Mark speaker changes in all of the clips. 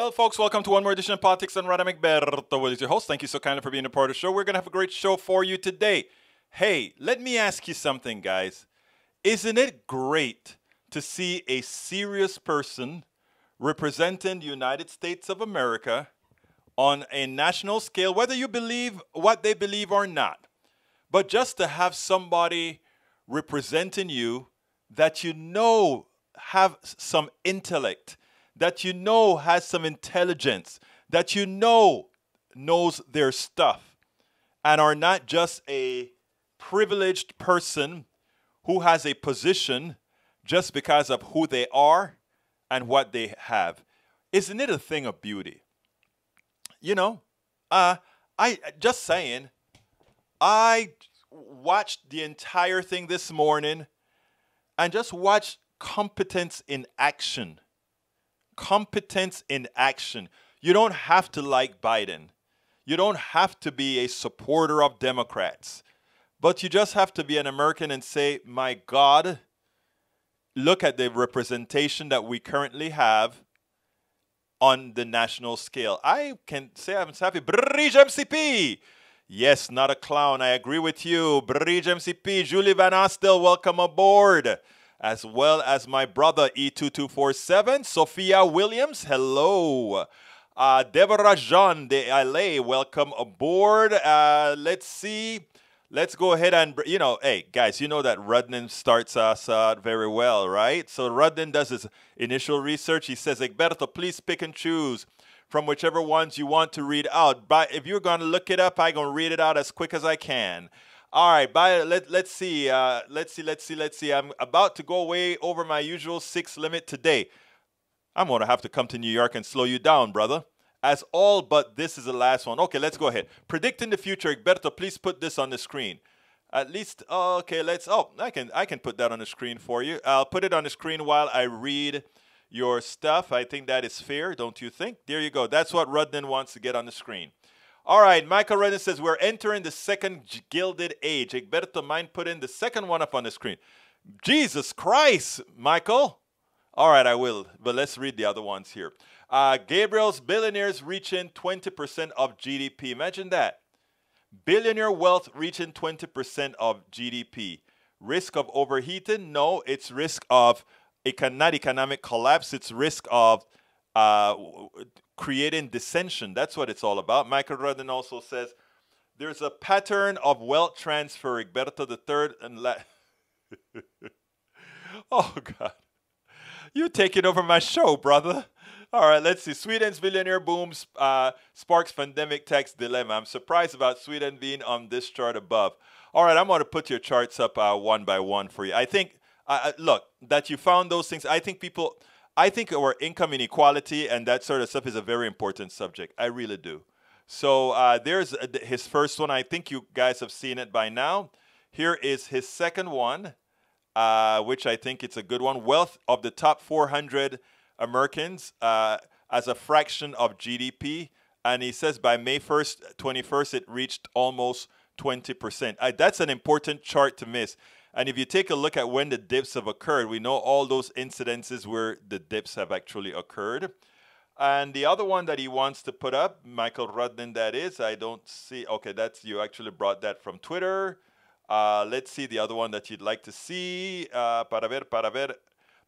Speaker 1: Well, folks, welcome to one more edition of Politics and Radam Egberto. Will is your host. Thank you so kindly for being a part of the show. We're going to have a great show for you today. Hey, let me ask you something, guys. Isn't it great to see a serious person representing the United States of America on a national scale, whether you believe what they believe or not, but just to have somebody representing you that you know have some intellect, that you know has some intelligence, that you know knows their stuff, and are not just a privileged person who has a position just because of who they are and what they have. Isn't it a thing of beauty? You know, I just saying, I watched the entire thing this morning and just watched competence in action. Competence in action. You don't have to like Biden. You don't have to be a supporter of Democrats. But you just have to be an American and say, my God, look at the representation that we currently have on the national scale. I can say I'm happy. Bridge MCP. Yes, not a clown. I agree with you. Bridge MCP. Julie Van Astel, welcome aboard. As well as my brother E2247, Sophia Williams, hello. Deborah Jean de LA, welcome aboard. Let's see. Let's go ahead and, hey, guys, you know that Rudnan starts us out very well, right? So Rudnan does his initial research. He says, Egberto, please pick and choose from whichever ones you want to read out. But if you're going to look it up, I'm going to read it out as quick as I can. All right, let's see. I'm about to go way over my usual 6 limit today. I'm going to have to come to New York and slow you down, brother. As all but this is the last one. Okay, let's go ahead. Predicting the future. Egberto, please put this on the screen. At least, okay, I can put that on the screen for you. I'll put it on the screen while I read your stuff. I think that is fair, don't you think? There you go. That's what Rudnan wants to get on the screen. All right, Michael Redden says, we're entering the second Gilded Age. Egberto, mind putting the second one up on the screen. Jesus Christ, Michael. All right, I will, but let's read the other ones here. Gabriel's billionaires reaching 20% of GDP. Imagine that. Billionaire wealth reaching 20% of GDP. Risk of overheating? No, it's risk of not economic collapse. It's risk of creating dissension. That's what it's all about. Michael Rudden also says, there's a pattern of wealth transfer. Egberto the third and oh, God. You're taking over my show, brother. All right, let's see. Sweden's billionaire booms sparks pandemic tax dilemma. I'm surprised about Sweden being on this chart above. All right, I'm going to put your charts up one by one for you. I think, look, that you found those things. I think our income inequality and that sort of stuff is a very important subject. I really do. So there's his first one. I think you guys have seen it by now. Here is his second one, which I think it's a good one. Wealth of the top 400 Americans as a fraction of GDP. And he says by May 1st, 21st, it reached almost 20%. That's an important chart to miss. And if you take a look at when the dips have occurred, we know all those incidences where the dips have actually occurred. And the other one that he wants to put up, Michael Rudnan, that is, I don't see. Okay, that's you actually brought that from Twitter. Let's see the other one that you'd like to see. Para ver.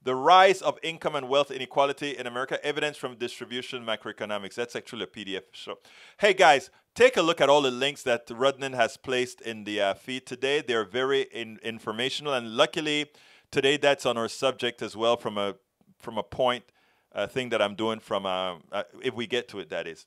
Speaker 1: The rise of income and wealth inequality in America, evidence from distribution macroeconomics. That's actually a PDF show. Hey, guys, take a look at all the links that Rudnan has placed in the feed today. They're very informational, and luckily today that's on our subject as well from a point thing that I'm doing from if we get to it, that is.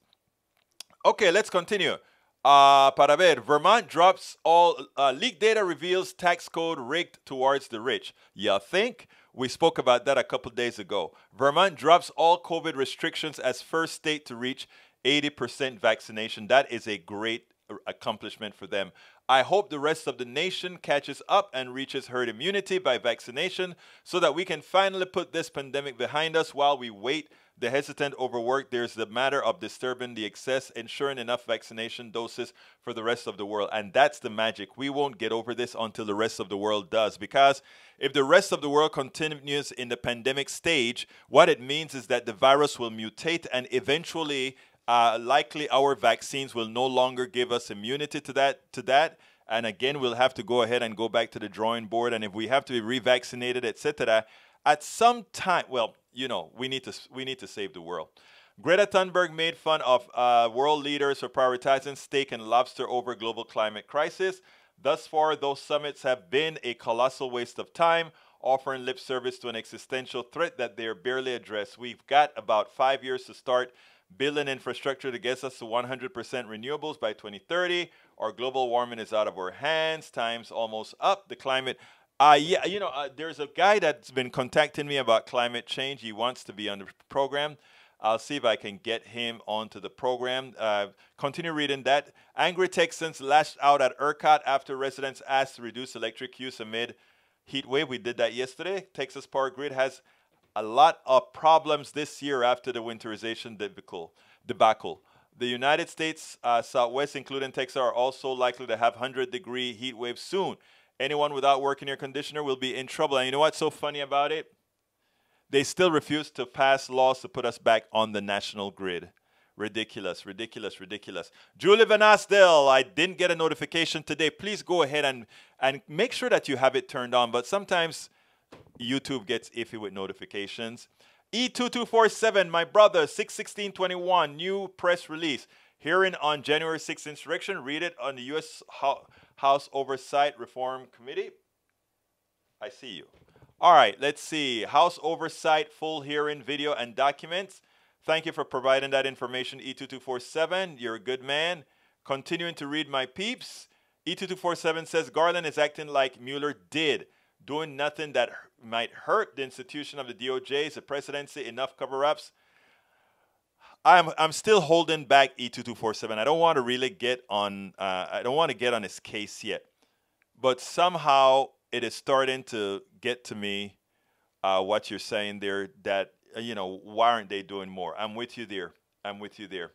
Speaker 1: Okay, let's continue. Para ver, Vermont drops all leaked data reveals tax code rigged towards the rich. You think? We spoke about that a couple days ago. Vermont drops all COVID restrictions as first state to reach 80% vaccination. That is a great accomplishment for them. I hope the rest of the nation catches up and reaches herd immunity by vaccination so that we can finally put this pandemic behind us while we wait the hesitant, overworked. There's the matter of disturbing the excess, ensuring enough vaccination doses for the rest of the world. And that's the magic. We won't get over this until the rest of the world does. Because if the rest of the world continues in the pandemic stage, what it means is that the virus will mutate and eventually, likely our vaccines will no longer give us immunity to that. And again, we'll have to go ahead and go back to the drawing board. And if we have to be revaccinated, etc., at some time, well, you know, we need to save the world. Greta Thunberg made fun of world leaders for prioritizing steak and lobster over global climate crisis. Thus far, those summits have been a colossal waste of time, offering lip service to an existential threat that they are barely addressed. We've got about 5 years to start building infrastructure to get us to 100% renewables by 2030. Our global warming is out of our hands. Time's almost up. The climate... yeah, you know, there's a guy that's been contacting me about climate change. He wants to be on the program. I'll see if I can get him onto the program. Continue reading that. Angry Texans lashed out at ERCOT after residents asked to reduce electric use amid heat wave. We did that yesterday. Texas Power Grid has a lot of problems this year after the winterization debacle. The United States Southwest, including Texas, are also likely to have 100-degree heat waves soon. Anyone without working air conditioner will be in trouble. And you know what's so funny about it? They still refuse to pass laws to put us back on the national grid. Ridiculous, ridiculous, ridiculous. Julie Van Asdale, I didn't get a notification today. Please go ahead and make sure that you have it turned on. But sometimes YouTube gets iffy with notifications. E2247, my brother, 6/16/21, new press release. Hearing on January 6th insurrection. Read it on the U.S. House Oversight Reform Committee. I see you. All right, let's see. House Oversight, full hearing, video, and documents. Thank you for providing that information, E2247. You're a good man. Continuing to read my peeps. E2247 says Garland is acting like Mueller did, doing nothing that might hurt the institution of the DOJ, the presidency, enough cover-ups. I'm still holding back E2247. I don't want to really get on. I don't want to get on his case yet, but somehow it is starting to get to me. What you're saying there, that you know, why aren't they doing more? I'm with you there. I'm with you there.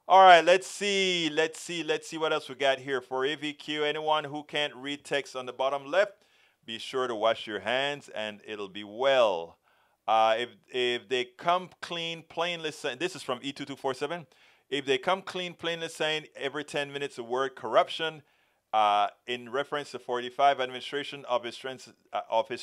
Speaker 1: All right, let's see what else we got here for AVQ. Anyone who can't read text on the bottom left, be sure to wash your hands and it'll be well. If they come clean, plainly saying, this is from E2247. If they come clean, plainly saying every 10 minutes the word corruption, in reference to 45 administration of his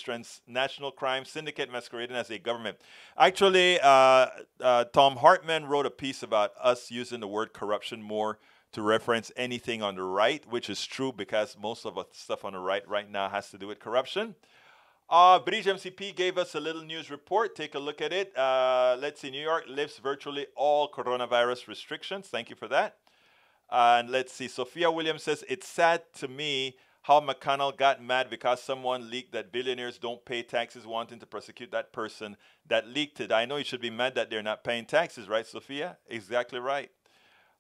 Speaker 1: transnational crime syndicate masquerading as a government. Actually, Tom Hartman wrote a piece about us using the word corruption more to reference anything on the right, which is true because most of the stuff on the right now has to do with corruption. Bridge MCP gave us a little news report. Take a look at it. Let's see. New York lifts virtually all coronavirus restrictions. Thank you for that. And let's see. Sophia Williams says, it's sad to me how McConnell got mad because someone leaked that billionaires don't pay taxes, wanting to prosecute that person that leaked it. I know you should be mad that they're not paying taxes, right, Sophia? Exactly right.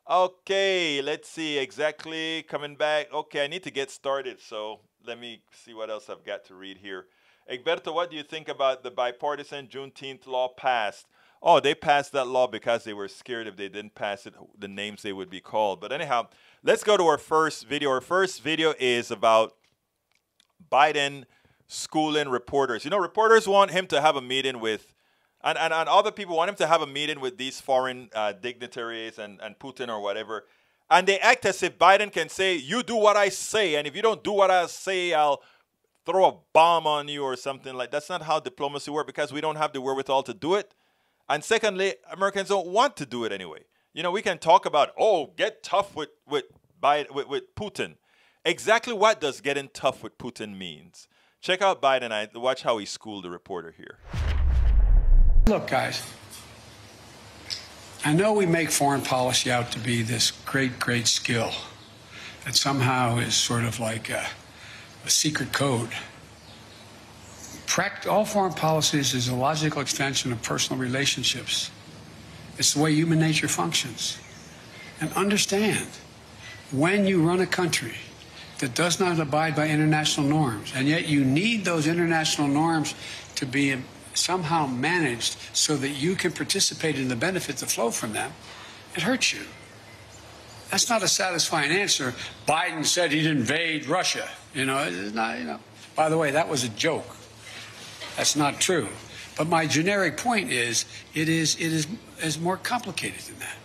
Speaker 1: Okay, let's see. Exactly. Coming back. Okay, I need to get started, so let me see what else I've got to read here. Egberto, what do you think about the bipartisan Juneteenth law passed? Oh, they passed that law because they were scared if they didn't pass it, the names they would be called. But anyhow, let's go to our first video. Our first video is about Biden schooling reporters. You know, reporters want him to have a meeting with, and other people want him to have a meeting with these foreign dignitaries and Putin or whatever. And they act as if Biden can say, you do what I say, and if you don't do what I say, I'll throw a bomb on you or something like that. That's not how diplomacy works because we don't have the wherewithal to do it. And secondly, Americans don't want to do it anyway. You know, we can talk about, oh, get tough with Putin. Exactly what does getting tough with Putin means? Check out Biden. Watch how he schooled the reporter here.
Speaker 2: Look, guys, I know we make foreign policy out to be this great, great skill that somehow is sort of like a secret code. All foreign policies is a logical extension of personal relationships. It's the way human nature functions. And understand, when you run a country that does not abide by international norms, and yet you need those international norms to be somehow managed so that you can participate in the benefits that flow from them, it hurts you. That's not a satisfying answer. Biden said he'd invade Russia. It's not. By the way, that was a joke. That's not true. But my generic point is, it is more complicated than that.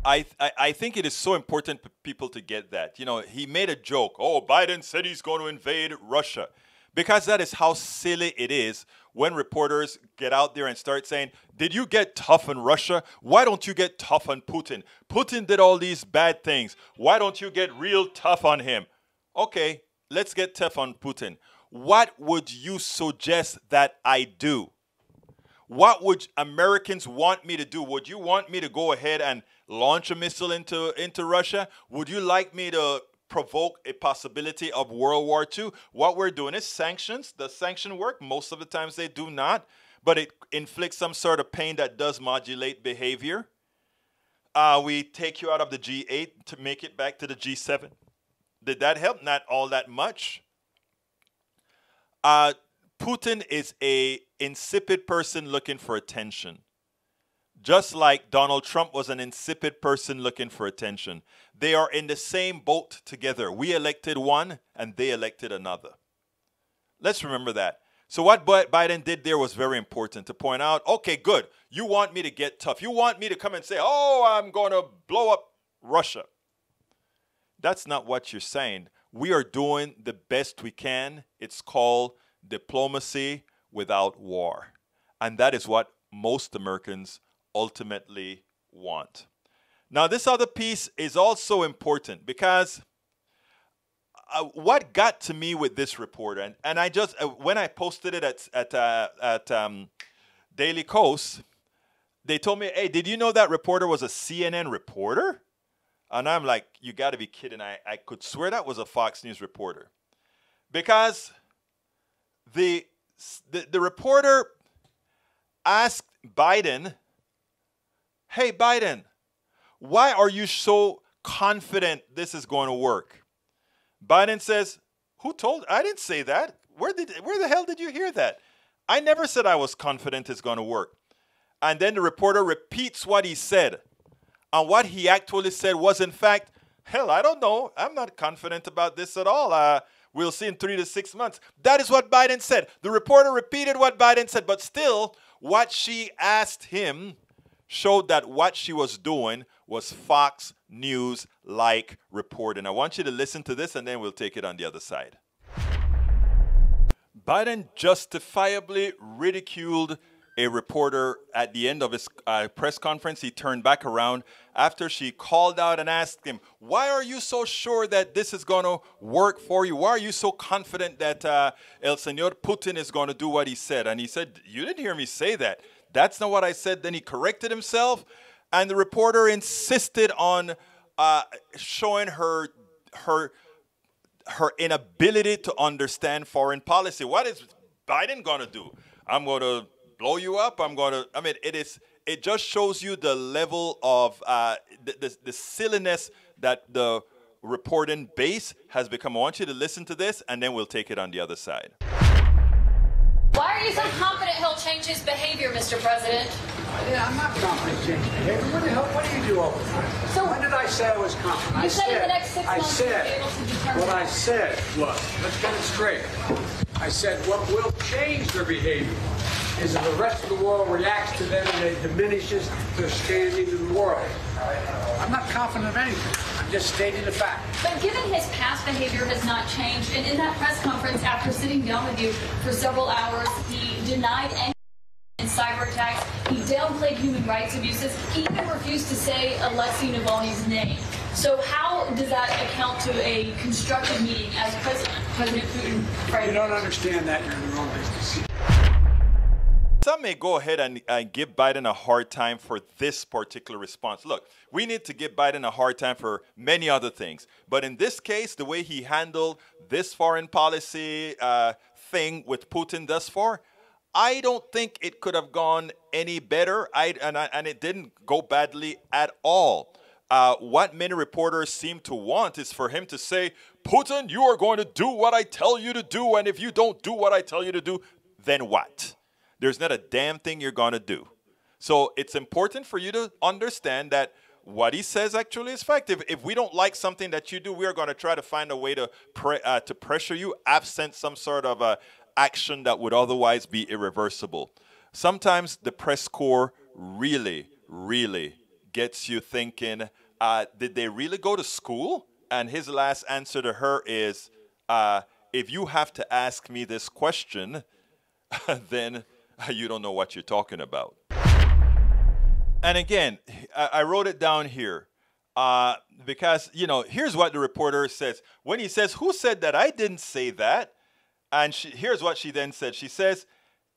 Speaker 1: I think it is so important for people to get that. He made a joke. Oh, Biden said he's going to invade Russia. Because that is how silly it is when reporters get out there and start saying, did you get tough on Russia? Why don't you get tough on Putin? Putin did all these bad things. Why don't you get real tough on him? Okay, let's get tough on Putin. What would you suggest that I do? What would Americans want me to do? Would you want me to go ahead and launch a missile into Russia? Would you like me to provoke a possibility of World War II? What we're doing is sanctions. Does sanction work? Most of the times they do not, but it inflicts some sort of pain that does modulate behavior. We take you out of the G8 to make it back to the G7. Did that help? Not all that much. Putin is a insipid person looking for attention. Just like Donald Trump was an insipid person looking for attention. They are in the same boat together. We elected one and they elected another. Let's remember that. So what Biden did there was very important to point out, okay, good. You want me to get tough. You want me to come and say, oh, I'm going to blow up Russia. That's not what you're saying. We are doing the best we can. It's called diplomacy without war. And that is what most Americans ultimately want. Now, this other piece is also important because what got to me with this reporter, and I just, when I posted it at Daily Kos, they told me, hey, did you know that reporter was a CNN reporter? And I'm like, you got to be kidding. I could swear that was a Fox News reporter. Because the reporter asked Biden, hey, Biden, why are you so confident this is going to work? Biden says, who told? I didn't say that. Where the hell did you hear that? I never said I was confident it's going to work. And then the reporter repeats what he said. And what he actually said was, in fact, hell, I don't know. I'm not confident about this at all. We'll see in 3 to 6 months. That is what Biden said. The reporter repeated what Biden said, but still, what she asked him showed that what she was doing was Fox News-like reporting. I want you to listen to this, and then we'll take it on the other side. Biden justifiably ridiculed a reporter at the end of his press conference. He turned back around after she called out and asked him, why are you so sure that this is going to work for you? Why are you so confident that El Señor Putin is going to do what he said? And he said, you didn't hear me say that. That's not what I said. Then he corrected himself. And the reporter insisted on showing her inability to understand foreign policy. What is Biden going to do? I'm going to blow you up. It just shows you the level of the silliness that the reporting base has become. I want you to listen to this, and then we'll take it on the other side.
Speaker 3: Why are you so confident he'll change his behavior, Mr. President?
Speaker 2: Yeah, I'm not confident in changing behavior. What do you do all the time?
Speaker 3: So
Speaker 2: when did I say I was confident?
Speaker 3: You said in the next 6 months you'll be able to determine.
Speaker 2: What I said was, let's get it straight. I said what will change their behavior is if the rest of the world reacts to them and it diminishes their standing in the world. I'm not confident of anything. I'm just stating the fact.
Speaker 3: But given his past behavior has not changed, and in that press conference after sitting down with you for several hours, he denied any cyber attacks, he downplayed human rights abuses, he even refused to say Alexei Navalny's name. So how does that account to a constructive meeting as President Putin?
Speaker 2: You don't understand that. You're in the wrong business.
Speaker 1: Some may go ahead and give Biden a hard time for this particular response. Look, we need to give Biden a hard time for many other things. But in this case, the way he handled this foreign policy thing with Putin thus far, I don't think it could have gone any better. And it didn't go badly at all. What many reporters seem to want is for him to say, Putin, you are going to do what I tell you to do. And if you don't do what I tell you to do, then what? There's not a damn thing you're going to do. So it's important for you to understand that what he says actually is fact. If we don't like something that you do, we are going to try to find a way to pressure you, absent some sort of action that would otherwise be irreversible. Sometimes the press corps really, really gets you thinking, did they really go to school? And his last answer to her is, if you have to ask me this question, then you don't know what you're talking about. And again, I wrote it down here because, here's what the reporter says. When he says, who said that? I didn't say that. And here's what she then said. She says,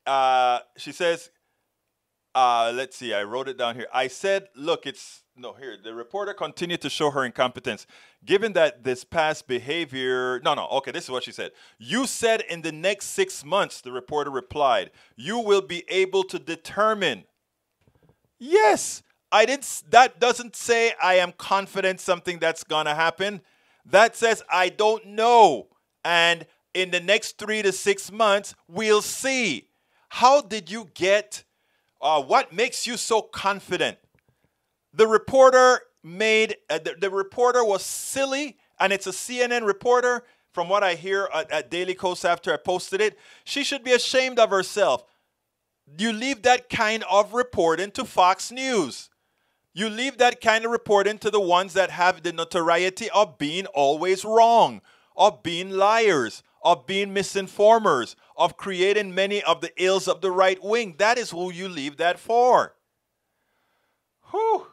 Speaker 1: let's see, I wrote it down here. I said, look, the reporter continued to show her incompetence. Given that this past behavior, okay, this is what she said. You said in the next 6 months, the reporter replied, you will be able to determine. Yes, that doesn't say I am confident something that's going to happen. That says I don't know. And in the next 3 to 6 months, we'll see. How did you get, what makes you so confident? The reporter the reporter was silly, and it's a CNN reporter. From what I hear at Daily Kos after I posted it, she should be ashamed of herself. You leave that kind of reporting to Fox News. You leave that kind of reporting to the ones that have the notoriety of being always wrong, of being liars, of being misinformers, of creating many of the ills of the right wing. That is who you leave that for. Whew.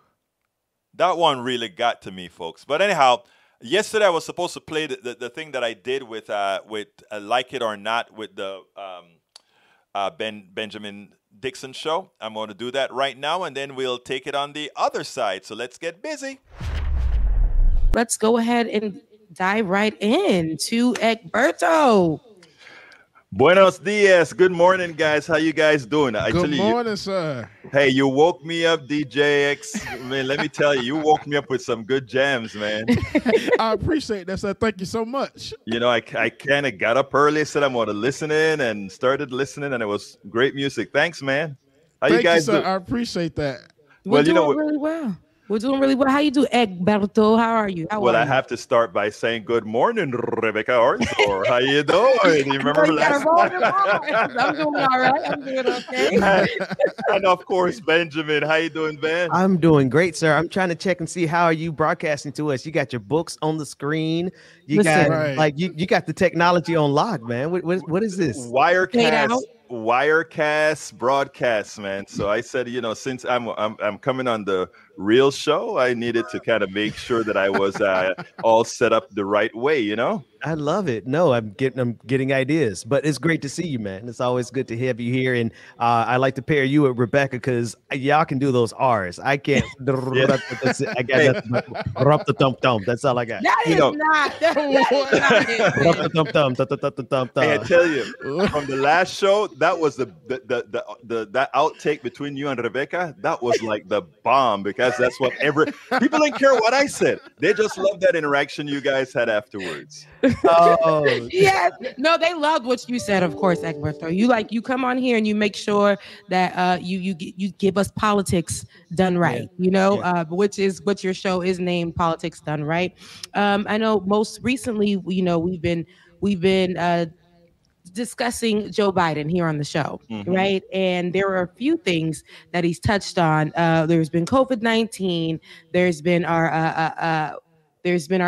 Speaker 1: That one really got to me, folks. But anyhow, yesterday I was supposed to play the thing that I did with Like It or Not with the Benjamin Dixon show. I'm going to do that right now, and then we'll take it on the other side. So let's get busy.
Speaker 4: Let's go ahead and dive right in to Egberto.
Speaker 1: Buenos dias. Good morning, guys. How you guys doing?
Speaker 5: Good morning, sir.
Speaker 1: Hey, you woke me up, DJX. Man, let me tell you, you woke me up with some good jams, man.
Speaker 5: I appreciate that, sir. Thank you so much.
Speaker 1: I kind of got up early, said I'm going to listen in, and started listening, and it was great music. Thanks, man. How
Speaker 5: Thank
Speaker 1: you guys
Speaker 5: sir.
Speaker 1: do?
Speaker 5: I appreciate that.
Speaker 4: We're doing really well. We're doing really well. How you do, Egberto? How are you?
Speaker 1: I have to start by saying good morning, Rebecca Arthur. How you doing? You remember last night?
Speaker 4: I'm doing all right. I'm doing okay.
Speaker 1: And of course, Benjamin. How you doing, Ben?
Speaker 6: I'm doing great, sir. I'm trying to check and see how are you broadcasting to us. You got your books on the screen. You got you got the technology on lock, man. What is this?
Speaker 1: Wirecast broadcast, man. So I said, since I'm coming on the real show, I needed to kind of make sure that I was all set up the right way,
Speaker 6: I love it. No, I'm getting ideas, but it's great to see you, man. It's always good to have you here, and I like to pair you with Rebecca because y'all can do those R's. I can't. I got the thump thump. That's all I got.
Speaker 4: That is not.
Speaker 1: I tell you, from the last show, that was the that outtake between you and Rebecca. That was like the bomb because that's what people didn't care what I said. They just loved that interaction you guys had afterwards.
Speaker 6: Oh
Speaker 4: yes, no, they loved what you said. Of course, Egberto. You come on here and you make sure that you give us politics done right. Which is what your show is named, Politics Done Right. I know most recently, we've been discussing Joe Biden here on the show, right? And there are a few things that he's touched on. There's been COVID-19. There's been our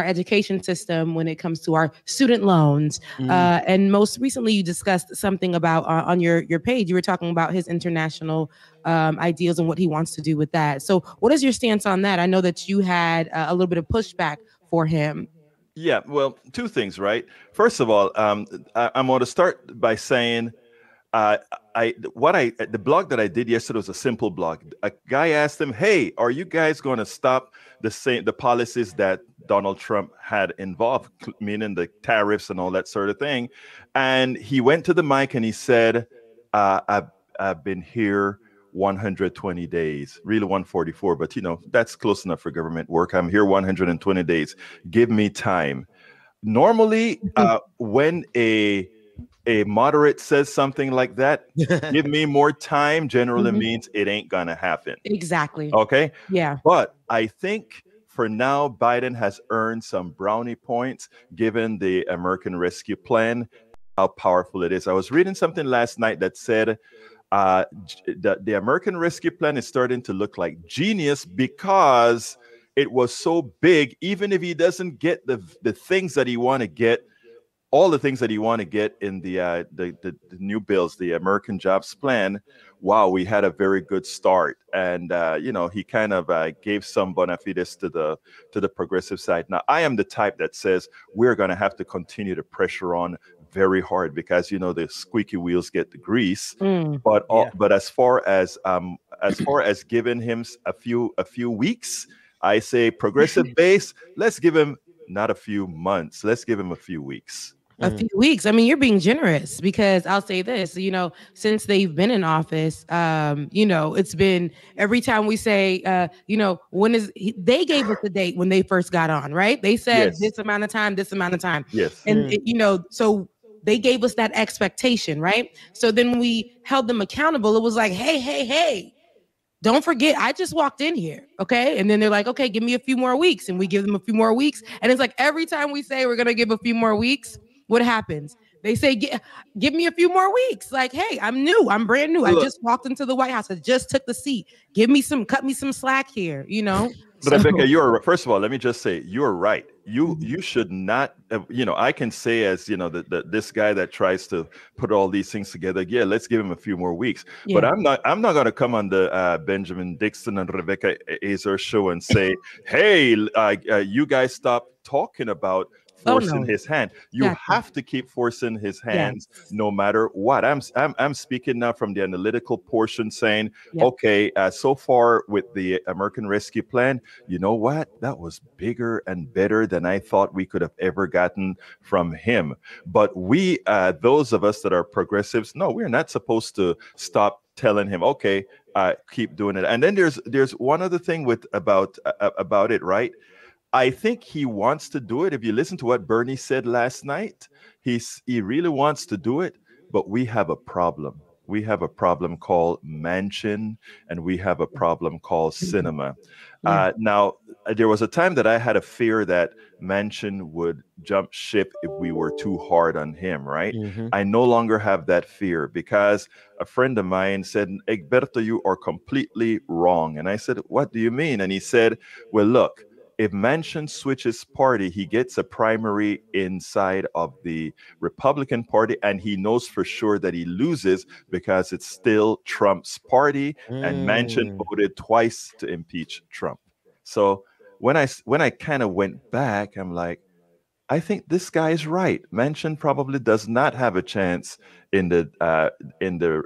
Speaker 4: education system when it comes to our student loans. And most recently, you discussed something about on your page. You were talking about his international ideals and what he wants to do with that. So what is your stance on that? I know that you had a little bit of pushback for him.
Speaker 1: Yeah, well, two things, right? First of all, I'm going to start by saying the blog that I did yesterday was a simple blog. A guy asked him, "Hey, are you guys going to stop the policies that Donald Trump had involved, meaning the tariffs and all that sort of thing?" And he went to the mic and he said, "I've been here 120 days, really 144, but that's close enough for government work. I'm here 120 days. Give me time." Normally, when a a moderate says something like that, give me more time, generally means it ain't gonna happen.
Speaker 4: Exactly.
Speaker 1: Okay.
Speaker 4: Yeah.
Speaker 1: But I think for now, Biden has earned some brownie points given the American Rescue Plan, how powerful it is. I was reading something last night that said the American Rescue Plan is starting to look like genius because it was so big. Even if he doesn't get the things that he want to get, all the things that you want to get in the new bills, the American Jobs Plan. Wow, we had a very good start, and he kind of gave some bona fides to the progressive side. Now, I am the type that says we're going to have to continue to pressure on very hard because the squeaky wheels get the grease. But as far as giving him a few weeks, I say progressive base. Let's give him not a few months. Let's give him a few weeks.
Speaker 4: A few weeks. I mean, you're being generous because I'll say this, since they've been in office, it's been every time we say, they gave us a date when they first got on, right? They said this amount of time.
Speaker 1: Yes.
Speaker 4: And, so they gave us that expectation, right? So then when we held them accountable, it was like, hey, don't forget, I just walked in here, okay? And then they're like, okay, give me a few more weeks. And we give them a few more weeks. And it's like every time we say we're going to give a few more weeks, what happens? They say, give me a few more weeks. Like, hey, I'm new. I'm brand new. I just walked into the White House. I just took the seat. Cut me some slack here,
Speaker 1: But Rebecca, first of all, let me just say, you're right. You should not, I can say as, this guy that tries to put all these things together, let's give him a few more weeks. Yeah. But I'm not going to come on the Benjamin Dixon and Rebecca Azar show and say, hey, you guys stop talking about forcing his hand. You have to keep forcing his hands no matter what. I'm speaking now from the analytical portion saying, okay, so far with the American Rescue Plan, you know what? That was bigger and better than I thought we could have ever gotten from him. But we, those of us that are progressives, no, we're not supposed to stop telling him, okay, keep doing it. And then there's one other thing about it, right? I think he wants to do it. If you listen to what Bernie said last night, he really wants to do it, but we have a problem. We have a problem called Manchin, and we have a problem called Sinema. Now, there was a time that I had a fear that Manchin would jump ship if we were too hard on him, right? I no longer have that fear because a friend of mine said, Egberto, you are completely wrong. And I said, what do you mean? And he said, well, look, if Manchin switches party, he gets a primary inside of the Republican Party, and he knows for sure that he loses because it's still Trump's party, and Manchin voted twice to impeach Trump. So when I kind of went back, I'm like, I think this guy is right. Manchin probably does not have a chance in the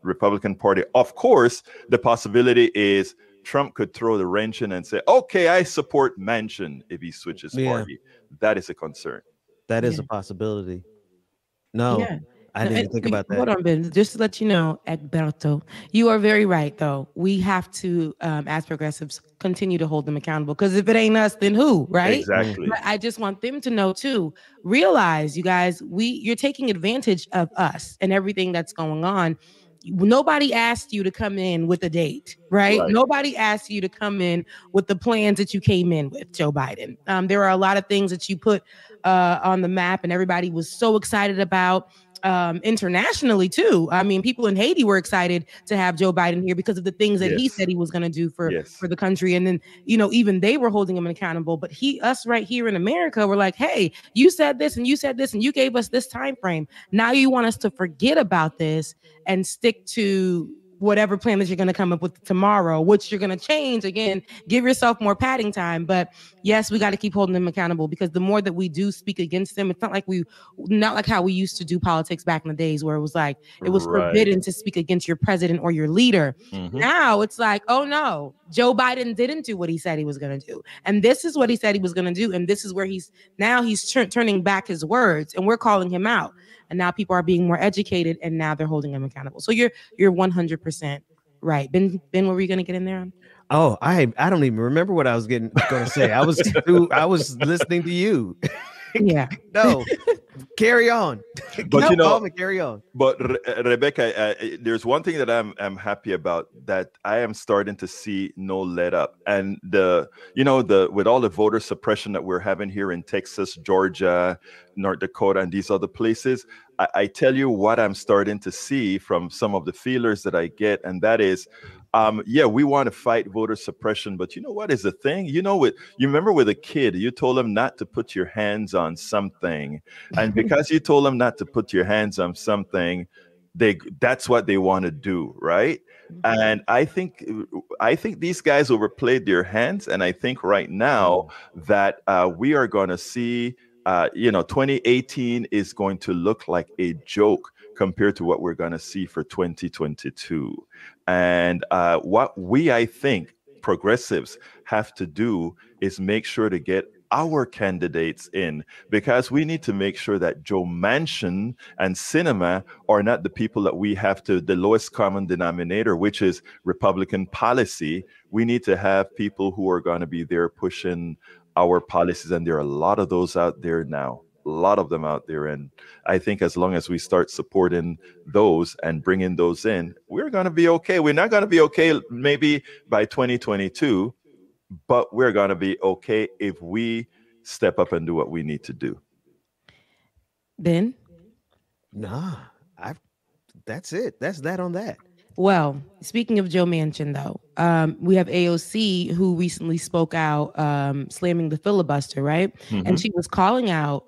Speaker 1: Republican Party. Of course, the possibility is Trump could throw the wrench in and say, okay, I support Manchin if he switches party. That is a concern.
Speaker 6: That is a possibility. No, I didn't even think about that.
Speaker 4: Hold on, Ben. Just to let you know, Egberto, you are very right, though. We have to, as progressives, continue to hold them accountable. Because if it ain't us, then who, right?
Speaker 1: Exactly.
Speaker 4: But I just want them to know, too. Realize, you guys, you're taking advantage of us and everything that's going on. Nobody asked you to come in with a date, right? Nobody asked you to come in with the plans that you came in with, Joe Biden. There are a lot of things that you put on the map and everybody was so excited about internationally too. I mean, people in Haiti were excited to have Joe Biden here because of the things that he said he was going to do for the country. And then, even they were holding him accountable, but us right here in America were like, hey, you said this and you said this and you gave us this time frame. Now you want us to forget about this and stick to whatever plan that you're going to come up with tomorrow, which you're going to change again, give yourself more padding time. But yes, we got to keep holding them accountable because the more that we do speak against them, it's not like how we used to do politics back in the days where it was like, it was forbidden to speak against your president or your leader. Now it's like, oh no, Joe Biden didn't do what he said he was going to do. And this is what he said he was going to do. And this is where he's turning back his words and we're calling him out. And now people are being more educated and now they're holding him accountable. So you're 100% right. Ben, what were you going to get in there on?
Speaker 6: Oh, I don't even remember what I was going to say. I was listening to you.
Speaker 4: Yeah.
Speaker 6: No, carry on.
Speaker 1: But
Speaker 6: Keep
Speaker 1: you know,
Speaker 6: calm and carry on.
Speaker 1: But Rebecca, there's one thing that I'm happy about, that I am starting to see no let up, and the with all the voter suppression that we're having here in Texas, Georgia, North Dakota, and these other places, I tell you what I'm starting to see from some of the feelers that I get, and that is, yeah, we want to fight voter suppression, but you know what is the thing? You remember with a kid, you told him not to put your hands on something, and because you told them not to put your hands on something, that's what they want to do, right? And I think these guys overplayed their hands, and I think right now that we are going to see, 2018 is going to look like a joke compared to what we're going to see for 2022. And I think progressives have to do is make sure to get our candidates in, because we need to make sure that Joe Manchin and Sinema are not the people that we have to the lowest common denominator, which is Republican policy. We need to have people who are going to be there pushing our policies, and there are a lot of those out there now, a lot of them out there. And I think as long as we start supporting those and bringing those in, we're going to be okay. We're not going to be okay maybe by 2022, but we're going to be okay if we step up and do what we need to do.
Speaker 4: Ben?
Speaker 6: Nah, that's it. That's that on that.
Speaker 4: Well, speaking of Joe Manchin, though, we have AOC who recently spoke out, slamming the filibuster, right?
Speaker 1: Mhm.
Speaker 4: And she was calling out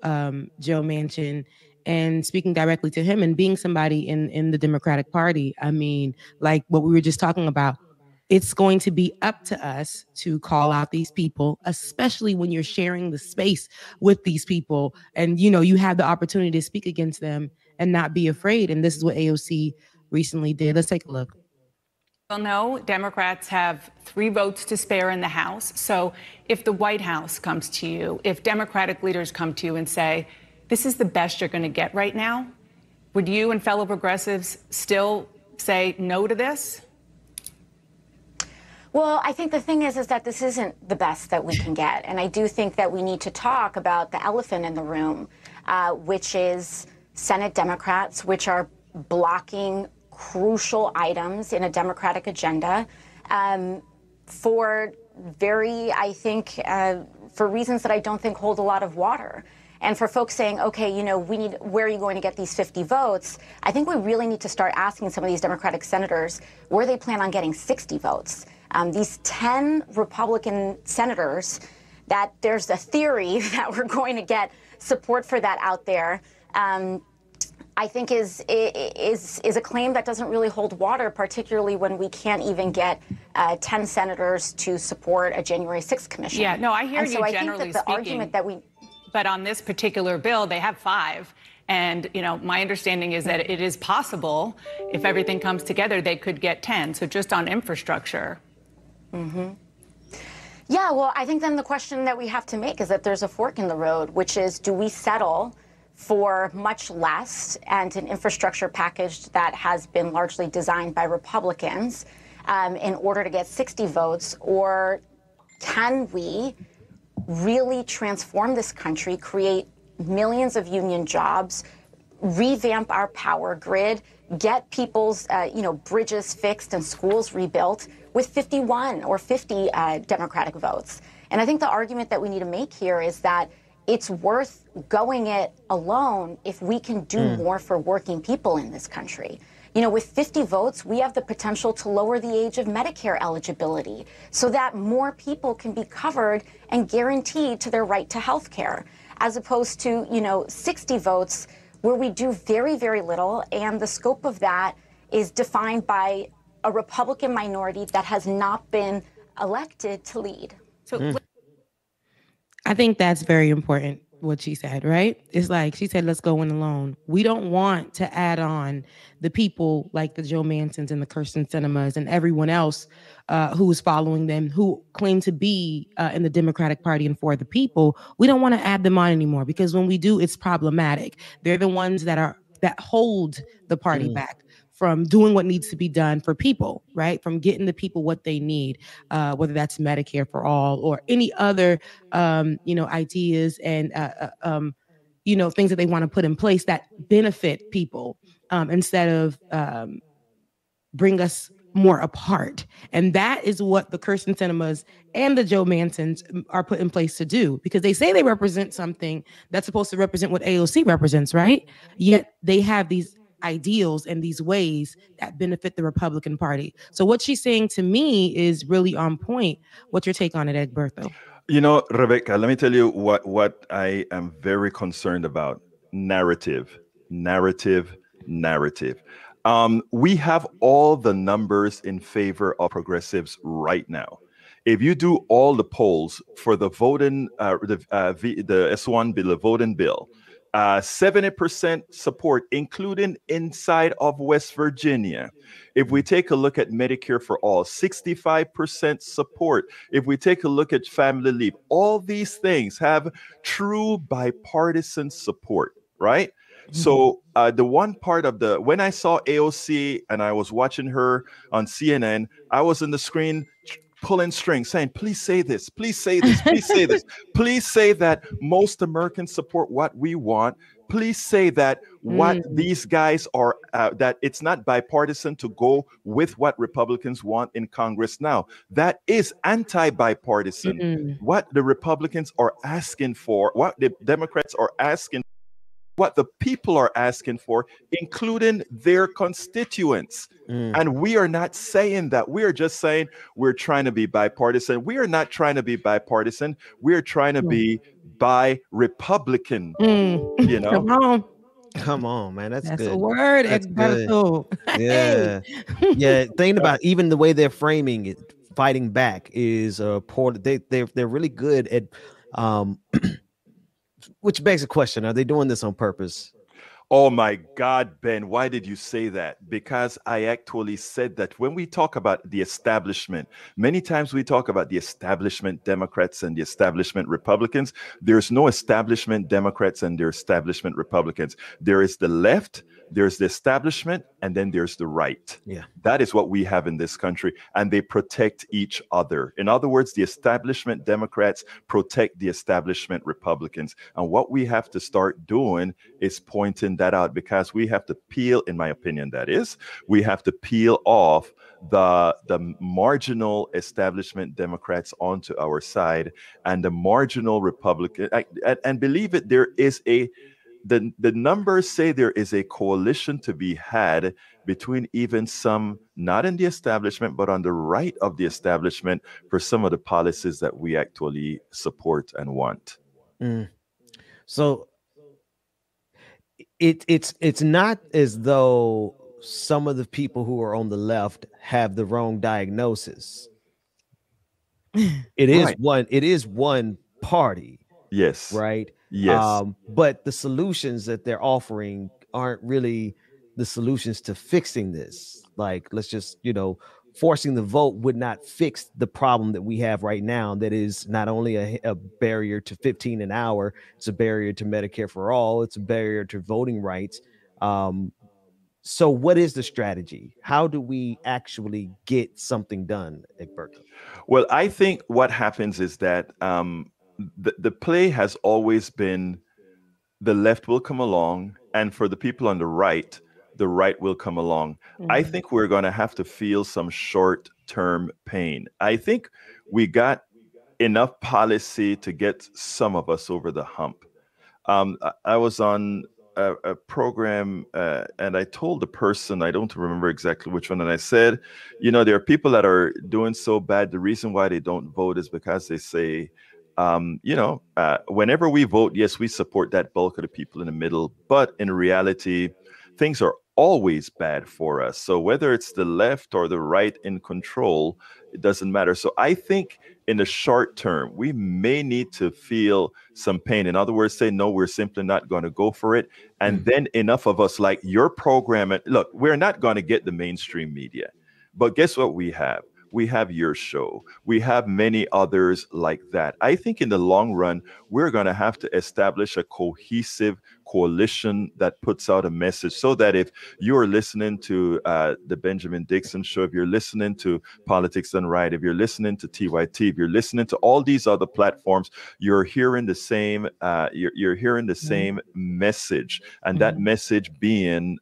Speaker 4: Joe Manchin and speaking directly to him, and being somebody in the Democratic Party. I mean, like what we were just talking about, it's going to be up to us to call out these people, especially when you're sharing the space with these people, and you have the opportunity to speak against them and not be afraid. And this is what AOC recently did. Let's take a look.
Speaker 7: Well, no, Democrats have 3 votes to spare in the House. So if the White House comes to you, if Democratic leaders come to you and say, this is the best you're going to get right now, would you and fellow progressives still say no to this?
Speaker 8: Well, I think the thing is that this isn't the best that we can get. And I do think that we need to talk about the elephant in the room, which is Senate Democrats, which are blocking crucial items in a Democratic agenda for reasons that I don't think hold a lot of water. And for folks saying, okay, where are you going to get these 50 votes? I think we really need to start asking some of these Democratic senators where they plan on getting 60 votes. These 10 Republican senators, that there's a theory that we're going to get support for that out there, I think is a claim that doesn't really hold water, particularly when we can't even get 10 senators to support a January 6th commission.
Speaker 7: Yeah, no, I hear
Speaker 8: and
Speaker 7: you
Speaker 8: so
Speaker 7: generally
Speaker 8: I think that the
Speaker 7: speaking.
Speaker 8: argument that we...
Speaker 7: But on this particular bill, they have 5. And, my understanding is that it is possible, if everything comes together, they could get 10. So just on infrastructure.
Speaker 8: Mm-hmm. Yeah, well, I think then the question that we have to make is that there's a fork in the road, which is, do we settle for much less and an infrastructure package that has been largely designed by Republicans in order to get 60 votes? Or can we really transform this country, create millions of union jobs, revamp our power grid, get people's bridges fixed and schools rebuilt with 51 or 50 Democratic votes? And I think the argument that we need to make here is that it's worth going it alone if we can do more for working people in this country. With 50 votes, we have the potential to lower the age of Medicare eligibility so that more people can be covered and guaranteed to their right to health care, as opposed to, 60 votes where we do very, very little. And the scope of that is defined by a Republican minority that has not been elected to lead.
Speaker 7: So
Speaker 4: I think that's very important, what she said, right? It's like she said, let's go in alone. We don't want to add on the people like the Joe Manchins and the Kirsten Sinemas and everyone else who is following them, who claim to be in the Democratic Party and for the people. We don't want to add them on anymore, because when we do, it's problematic. They're the ones that hold the party back from doing what needs to be done for people, right? From getting the people what they need, whether that's Medicare for all or any other, ideas and, things that they want to put in place that benefit people instead of bring us more apart. And that is what the Kirsten Sinemas and the Joe Mancins are put in place to do, because they say they represent something that's supposed to represent what AOC represents, right? Yet they have these ideals and these ways that benefit the Republican Party. So what she's saying to me is really on point. What's your take on it, Egberto?
Speaker 1: Rebecca, let me tell you what I am very concerned about. Narrative. We have all the numbers in favor of progressives right now. If you do all the polls for the voting, the S1 bill, the voting bill, 70% support, including inside of West Virginia. If we take a look at Medicare for all, 65% support. If we take a look at family leave, all these things have true bipartisan support, right? So the one part of when I saw AOC and I was watching her on CNN, I was on the screen pulling strings saying, please say this, please say this, please say this. Please say that most Americans support what we want. Please say that what these guys are, that it's not bipartisan to go with what Republicans want in Congress now. That is anti-bipartisan. What the Republicans are asking for, what the Democrats are asking, what the people are asking for, including their constituents. And we are not saying that. We are just saying we're trying to be bipartisan. We are not trying to be bipartisan. We are trying to be bi-Republican.
Speaker 6: Come on, man. That's good.
Speaker 4: A word.
Speaker 6: That's good. Yeah. Yeah. Thinking about even the way they're framing it, fighting back is poor. They're really good at which begs the question, are they doing this on purpose?
Speaker 1: Oh my God, Ben, why did you say that? Because I actually said that when we talk about the establishment, many times we talk about the establishment Democrats and the establishment Republicans. There's no establishment Democrats and their establishment Republicans. There is the left, there's the establishment, and then there's the right.
Speaker 6: Yeah.
Speaker 1: That is what we have in this country, and they protect each other. In other words, the establishment Democrats protect the establishment Republicans. And what we have to start doing is pointing that out, because we have to peel, in my opinion, we have to peel off the marginal establishment Democrats onto our side and the marginal Republican. And believe it, there is the numbers say there is a coalition to be had between even some not in the establishment, but on the right of the establishment for some of the policies that we actually support and want.
Speaker 6: So it's not as though some of the people who are on the left have the wrong diagnosis. It is one party.
Speaker 1: Yes.
Speaker 6: Right.
Speaker 1: Yes.
Speaker 6: But the solutions that they're offering aren't really the solutions to fixing this. Like, let's just, forcing the vote would not fix the problem that we have right now. That is not only a barrier to 15 an hour, it's a barrier to Medicare for all. It's a barrier to voting rights. So what is the strategy? How do we actually get something done, Egberto?
Speaker 1: Well, I think what happens is that the play has always been the left will come along, and for the people on the right will come along. I think we're going to have to feel some short-term pain. I think we got enough policy to get some of us over the hump. I was on a program and I told the person, I don't remember exactly which one, and I said, there are people that are doing so bad. The reason why they don't vote is because they say, whenever we vote, yes, we support that bulk of the people in the middle, but in reality, things are always bad for us. So whether it's the left or the right in control, it doesn't matter. So I think in the short term, we may need to feel some pain. In other words, say, no, we're simply not going to go for it. And then enough of us, like your program, look, we're not going to get the mainstream media, but guess what we have? We have your show. We have many others like that. I think in the long run, we're going to have to establish a cohesive coalition that puts out a message, so that if you're listening to the Benjamin Dixon Show, if you're listening to Politics Done Right, if you're listening to TYT, if you're listening to all these other platforms, you're hearing the same you're hearing the same message, and that message being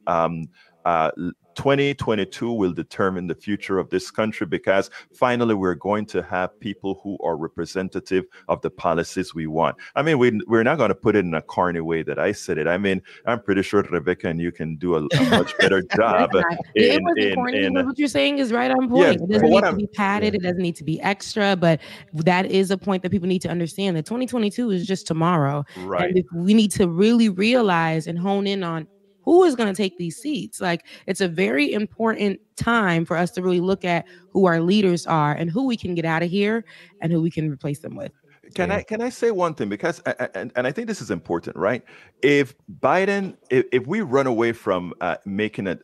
Speaker 1: 2022 will determine the future of this country, because finally we're going to have people who are representative of the policies we want. I mean, we're not going to put it in a corny way that I said it. I mean, I'm pretty sure Rebecca and you can do a much better job.
Speaker 4: What you're saying is right on point.
Speaker 1: Yeah,
Speaker 4: it doesn't need to be padded. It doesn't need to be extra, but that is a point that people need to understand, that 2022 is just tomorrow.
Speaker 1: Right.
Speaker 4: And if we need to really realize and hone in on who is going to take these seats. Like, it's a very important time for us to really look at who our leaders are and who we can get out of here and who we can replace them with.
Speaker 1: Can I say one thing? Because and I think this is important, right? If Biden, if we run away from making a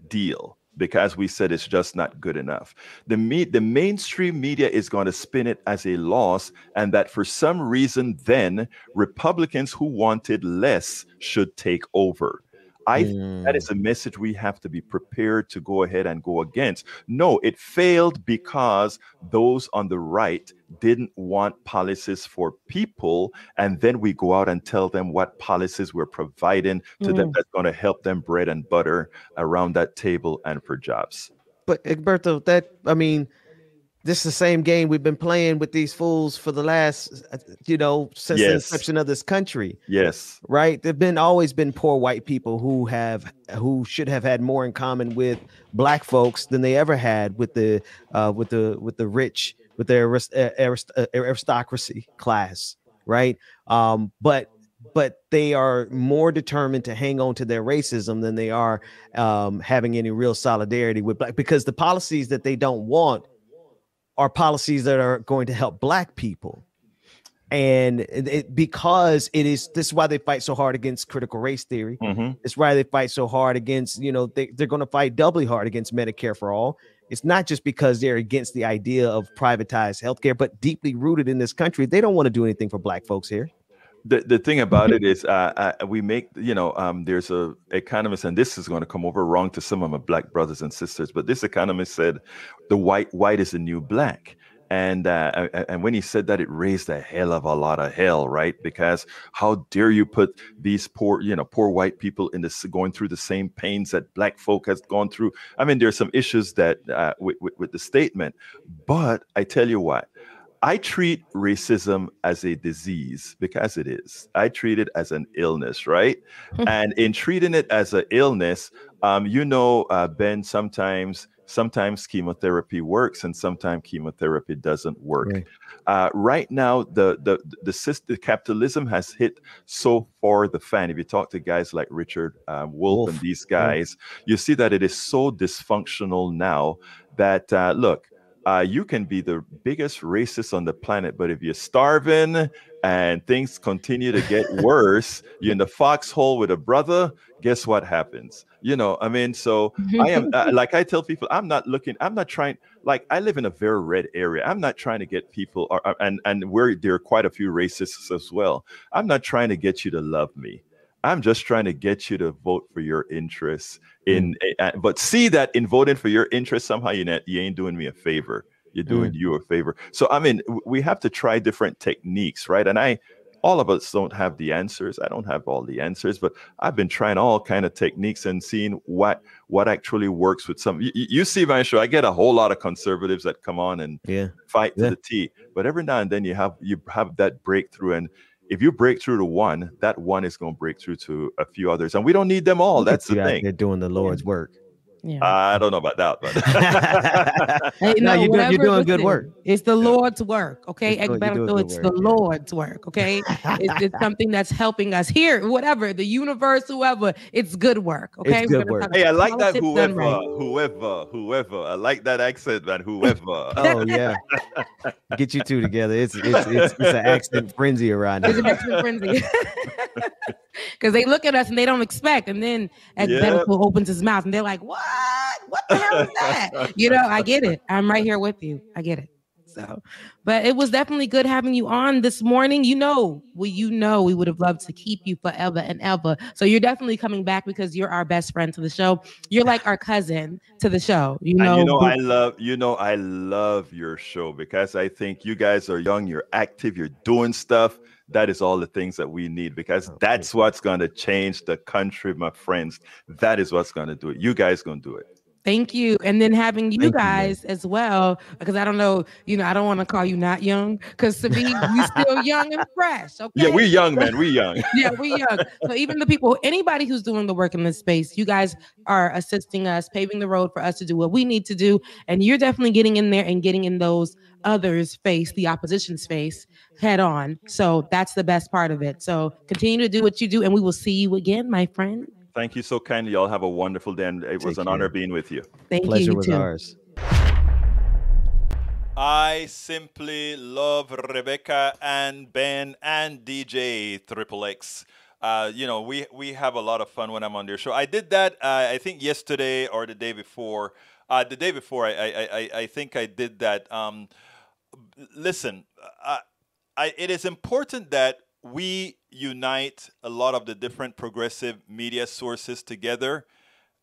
Speaker 1: deal because we said it's just not good enough, the mainstream media is going to spin it as a loss, and that for some reason then Republicans who wanted less should take over. I think that is a message we have to be prepared to go ahead and go against. No, it failed because those on the right didn't want policies for people, and then we go out and tell them what policies we're providing to them that's going to help them bread and butter around that table and for jobs.
Speaker 6: But Egberto, this is the same game we've been playing with these fools for the last, since the inception of this country.
Speaker 1: Yes.
Speaker 6: Right. There've always been poor white people who should have had more in common with black folks than they ever had with the rich, with their aristocracy class. Right. But they are more determined to hang on to their racism than they are having any real solidarity with black, because the policies that they don't want are policies that are going to help black people. And this is why they fight so hard against critical race theory. It's why they fight so hard against, they're going to fight doubly hard against Medicare for all. It's not just because they're against the idea of privatized healthcare, but deeply rooted in this country. They don't want to do anything for black folks here.
Speaker 1: The thing about it is we make, there's a economist, and this is going to come over wrong to some of my black brothers and sisters, but this economist said the white is the new black. And when he said that, it raised a hell of a lot of hell, right? Because how dare you put these poor white people in this, going through the same pains that black folk has gone through? I mean, there's some issues that with the statement, but I tell you what, I treat racism as a disease, because it is. I treat it as an illness, right? And in treating it as an illness, Ben, sometimes chemotherapy works and sometimes chemotherapy doesn't work. Right, right now, the capitalism has hit so far the fan. If you talk to guys like Richard Wolff and these guys, you see that it is so dysfunctional now that, look, you can be the biggest racist on the planet, but if you're starving and things continue to get worse, you're in the foxhole with a brother, guess what happens? So I am, like I tell people, I'm not trying, like I live in a very red area. I'm not trying to get people, and there are quite a few racists as well. I'm not trying to get you to love me. I'm just trying to get you to vote for your interests. But see that in voting for your interests, somehow you ain't doing me a favor. You're doing you a favor. So, I mean, we have to try different techniques, right? And all of us don't have the answers. I don't have all the answers, but I've been trying all kind of techniques and seeing what actually works with some. You see my show, I get a whole lot of conservatives that come on and fight to the T. But every now and then you have that breakthrough, and if you break through to one, that one is going to break through to a few others, and we don't need them all. That's the thing.
Speaker 6: They're doing the Lord's work.
Speaker 4: Yeah.
Speaker 1: I don't know about that, but
Speaker 6: you're doing good work.
Speaker 4: It's the Lord's work, okay? Egberto, it's the Lord's work, okay? It's something that's helping us here, whatever, the universe, whoever. It's good work, okay?
Speaker 6: It's good work.
Speaker 1: Hey, I like that whoever. I like that accent, man. Whoever.
Speaker 6: Oh yeah, get you two together. It's an accent frenzy around here.
Speaker 4: It's an accent frenzy. Because they look at us and they don't expect, and then Egberto opens his mouth and they're like, "What?" What the hell is that? You know, I get it. I'm right here with you. I get it. So, but it was definitely good having you on this morning. You know, we would have loved to keep you forever and ever. So you're definitely coming back because you're our best friend to the show. You're like our cousin to the show. You know,
Speaker 1: I love your show because I think you guys are young, you're active, you're doing stuff. That is all the things that we need because that's what's going to change the country, my friends. That is what's going to do it. You guys going to do it.
Speaker 4: Thank you. And then having you guys as well, because I don't know, I don't want to call you not young because to me, we still young and fresh. Okay.
Speaker 1: Yeah, we young, man. We young.
Speaker 4: Yeah, we young. So even the people, anybody who's doing the work in this space, you guys are assisting us, paving the road for us to do what we need to do. And you're definitely getting in there and getting in those others' face, the opposition's face, head on. So that's the best part of it. So continue to do what you do, and we will see you again, my friend.
Speaker 1: Thank you so kindly. Y'all have a wonderful day, and it was an honor being with you.
Speaker 4: Thank you.
Speaker 6: Pleasure was ours.
Speaker 1: I simply love Rebecca and Ben and DJ Triple X. We have a lot of fun when I'm on their show. I did that, I think yesterday or the day before. The day before, I think I did that. Listen, it is important that we unite a lot of the different progressive media sources together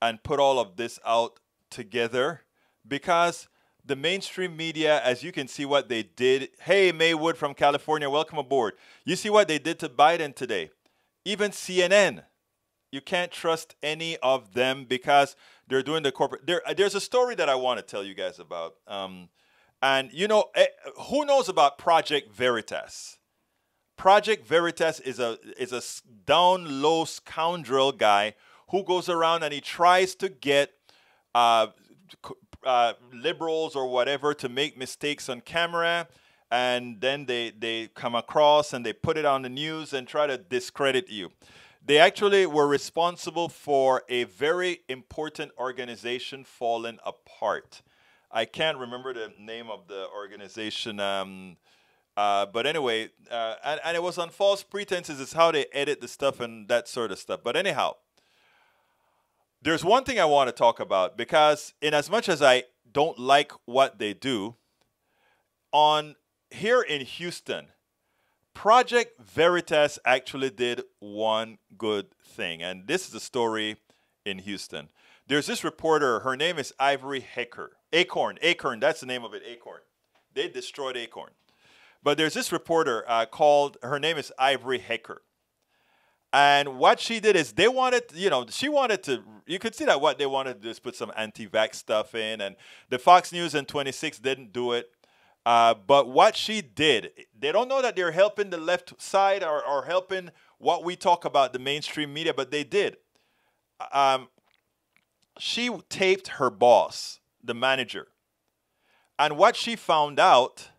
Speaker 1: and put all of this out together because the mainstream media, as you can see what they did. Hey, Maywood from California, welcome aboard. You see what they did to Biden today. Even CNN, you can't trust any of them because they're doing the corporate. There's a story that I want to tell you guys about. And who knows about Project Veritas? Project Veritas is a down low scoundrel guy who goes around and he tries to get liberals or whatever to make mistakes on camera, and then they come across and they put it on the news and try to discredit you. They actually were responsible for a very important organization falling apart. I can't remember the name of the organization. But anyway, and it was on false pretenses. It's how they edit the stuff and that sort of stuff. But anyhow, there's one thing I want to talk about because in as much as I don't like what they do, here in Houston, Project Veritas actually did one good thing. And this is a story in Houston. There's this reporter. Her name is Ivory Acorn. Acorn, that's the name of it, Acorn. They destroyed Acorn. But there's this reporter her name is Ivory Hecker. And what she did is you could see that what they wanted to do is put some anti-vax stuff in. And the Fox News and 26 didn't do it. But what she did, they don't know that they're helping the left side or helping what we talk about, the mainstream media, but they did. She taped her boss, the manager. And what she found out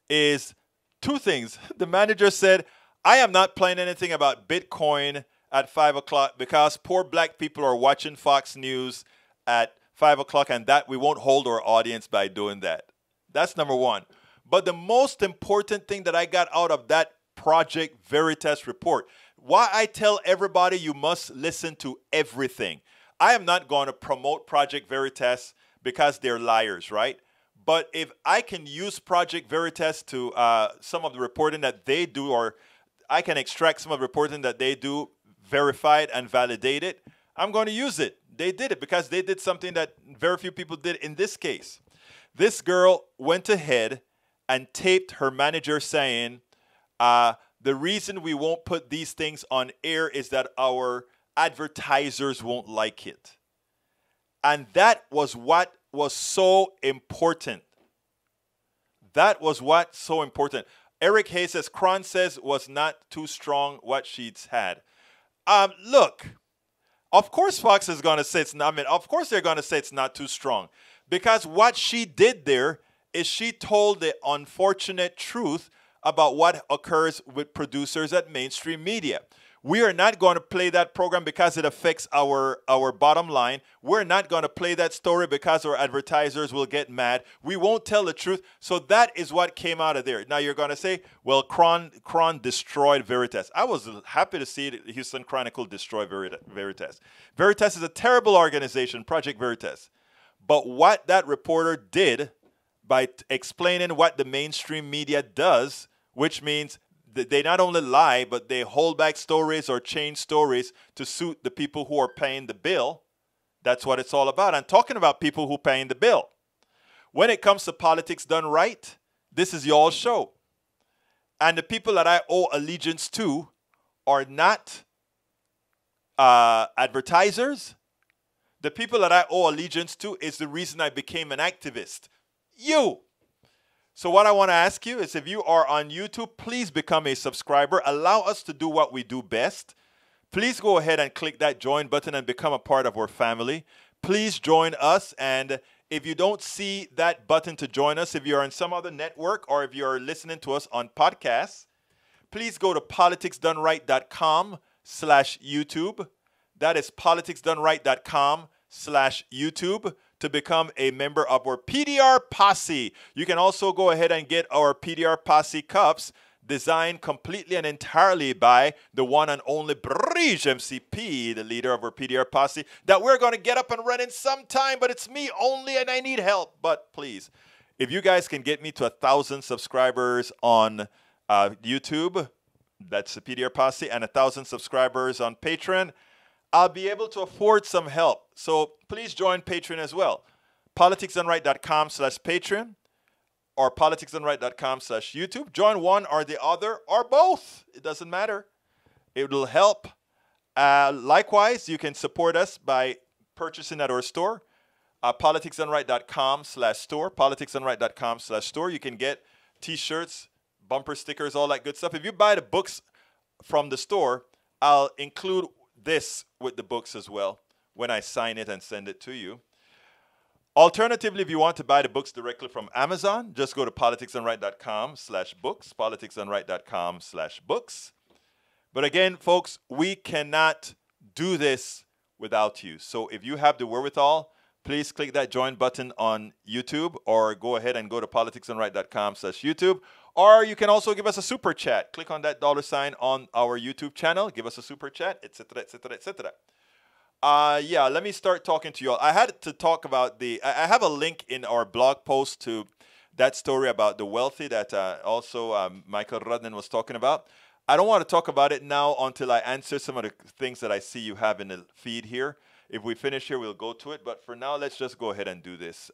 Speaker 1: is two things. The manager said, I am not playing anything about Bitcoin at 5 o'clock because poor black people are watching Fox News at 5 o'clock and that we won't hold our audience by doing that. That's number one. But the most important thing that I got out of that Project Veritas report, why I tell everybody you must listen to everything. I am not going to promote Project Veritas because they're liars, right? But if I can use Project Veritas to some of the reporting that they do, or I can extract some of the reporting that they do, verify it and validate it, I'm going to use it. They did it because they did something that very few people did in this case. This girl went ahead and taped her manager saying, the reason we won't put these things on air is that our advertisers won't like it. And that was what was so important. That was what's so important. Eric Hayes says, Cron says was not too strong what she's had. Look, of course Fox is going to say of course they're going to say it's not too strong. Because what she did there is she told the unfortunate truth about what occurs with producers at mainstream media. We are not going to play that program because it affects our bottom line. We're not going to play that story because our advertisers will get mad. We won't tell the truth. So that is what came out of there. Now you're going to say, well, Cron destroyed Veritas. I was happy to see the Houston Chronicle destroy Veritas. Veritas is a terrible organization, Project Veritas. But what that reporter did by explaining what the mainstream media does, which means they not only lie, but they hold back stories or change stories to suit the people who are paying the bill. That's what it's all about. I'm talking about people who are paying the bill. When it comes to politics done right, this is y'all's show. And the people that I owe allegiance to are not advertisers. The people that I owe allegiance to is the reason I became an activist. You. So what I want to ask you is if you are on YouTube, please become a subscriber. Allow us to do what we do best. Please go ahead and click that join button and become a part of our family. Please join us. And if you don't see that button to join us, if you're on some other network or if you're listening to us on podcasts, please go to politicsdoneright.com/YouTube. That is politicsdoneright.com/YouTube. to become a member of our PDR Posse. You can also go ahead and get our PDR Posse cups designed completely and entirely by the one and only Bridge MCP, the leader of our PDR Posse, that we're going to get up and running sometime, but it's me only and I need help. But please, if you guys can get me to 1,000 subscribers on YouTube, that's the PDR Posse, and 1,000 subscribers on Patreon, I'll be able to afford some help. So please join Patreon as well. politicsdoneright.com/Patreon or politicsdoneright.com/YouTube. Join one or the other or both. It doesn't matter. It will help. Likewise, you can support us by purchasing at our store, politicsdoneright.com/store, politicsdoneright.com/store. You can get T-shirts, bumper stickers, all that good stuff. If you buy the books from the store, I'll include this with the books as well when I sign it and send it to you. Alternatively, if you want to buy the books directly from Amazon, just go to politicsdoneright.com/books, politicsdoneright.com/books. But again, folks, we cannot do this without you. So if you have the wherewithal, please click that join button on YouTube or go ahead and go to politicsdoneright.com/YouTube. Or you can also give us a super chat. Click on that $ on our YouTube channel. Give us a super chat, etc., etc., etc. Yeah, let me start talking to you all. I had to talk about I have a link in our blog post to that story about the wealthy that Michael Rudnan was talking about. I don't want to talk about it now until I answer some of the things that I see you have in the feed here. If we finish here, we'll go to it. But for now, let's just go ahead and do this.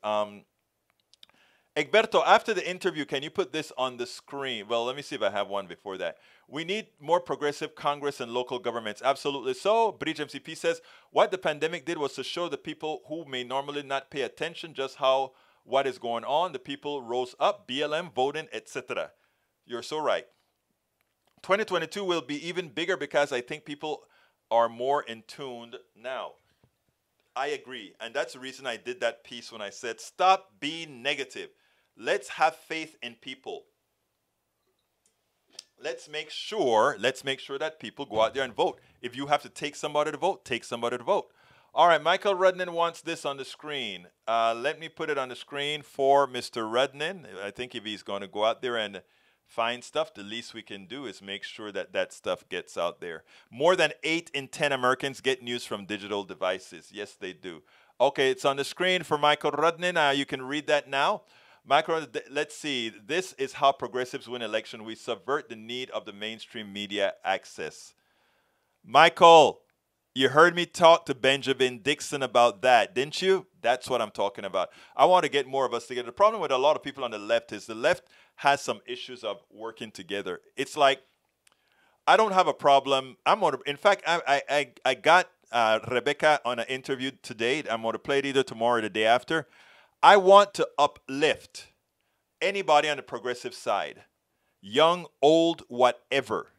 Speaker 1: Egberto, after the interview, can you put this on the screen? Well, let me see if I have one before that. We need more progressive Congress and local governments. Absolutely so. Bridge MCP says, what the pandemic did was to show the people who may normally not pay attention just how what is going on. The people rose up, BLM, voting, etc. You're so right. 2022 will be even bigger because I think people are more in tune now. I agree. And that's the reason I did that piece when I said, stop being negative. Let's have faith in people. Let's make sure that people go out there and vote. If you have to take somebody to vote, take somebody to vote. All right, Michael Rudnan wants this on the screen. Let me put it on the screen for Mr. Rudnan. I think if he's going to go out there and find stuff, the least we can do is make sure that that stuff gets out there. More than 8 in 10 Americans get news from digital devices. Yes, they do. Okay, it's on the screen for Michael Rudnan. You can read that now. Michael, let's see. This is how progressives win election. We subvert the need of the mainstream media access. Michael, you heard me talk to Benjamin Dixon about that, didn't you? That's what I'm talking about. I want to get more of us together. The problem with a lot of people on the left is the left has some issues of working together. It's like, I don't have a problem. In fact, I got Rebecca on an interview today. I'm going to play it either tomorrow or the day after. I want to uplift anybody on the progressive side, young, old, whatever.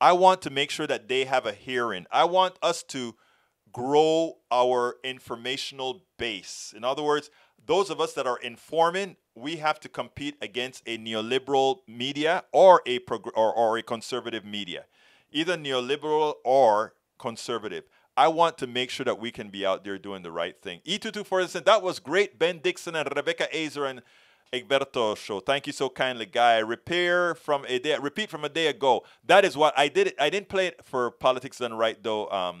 Speaker 1: I want to make sure that they have a hearing. I want us to grow our informational base. In other words, those of us that are informing, we have to compete against a neoliberal media or a conservative media. either neoliberal or conservative. I want to make sure that we can be out there doing the right thing. E224 said, that was great. Ben Dixon and Rebecca Azer and Egberto show. Thank you so kindly, guy. Repeat from a day ago. That is what I did. I didn't play it for Politics Done Right, though,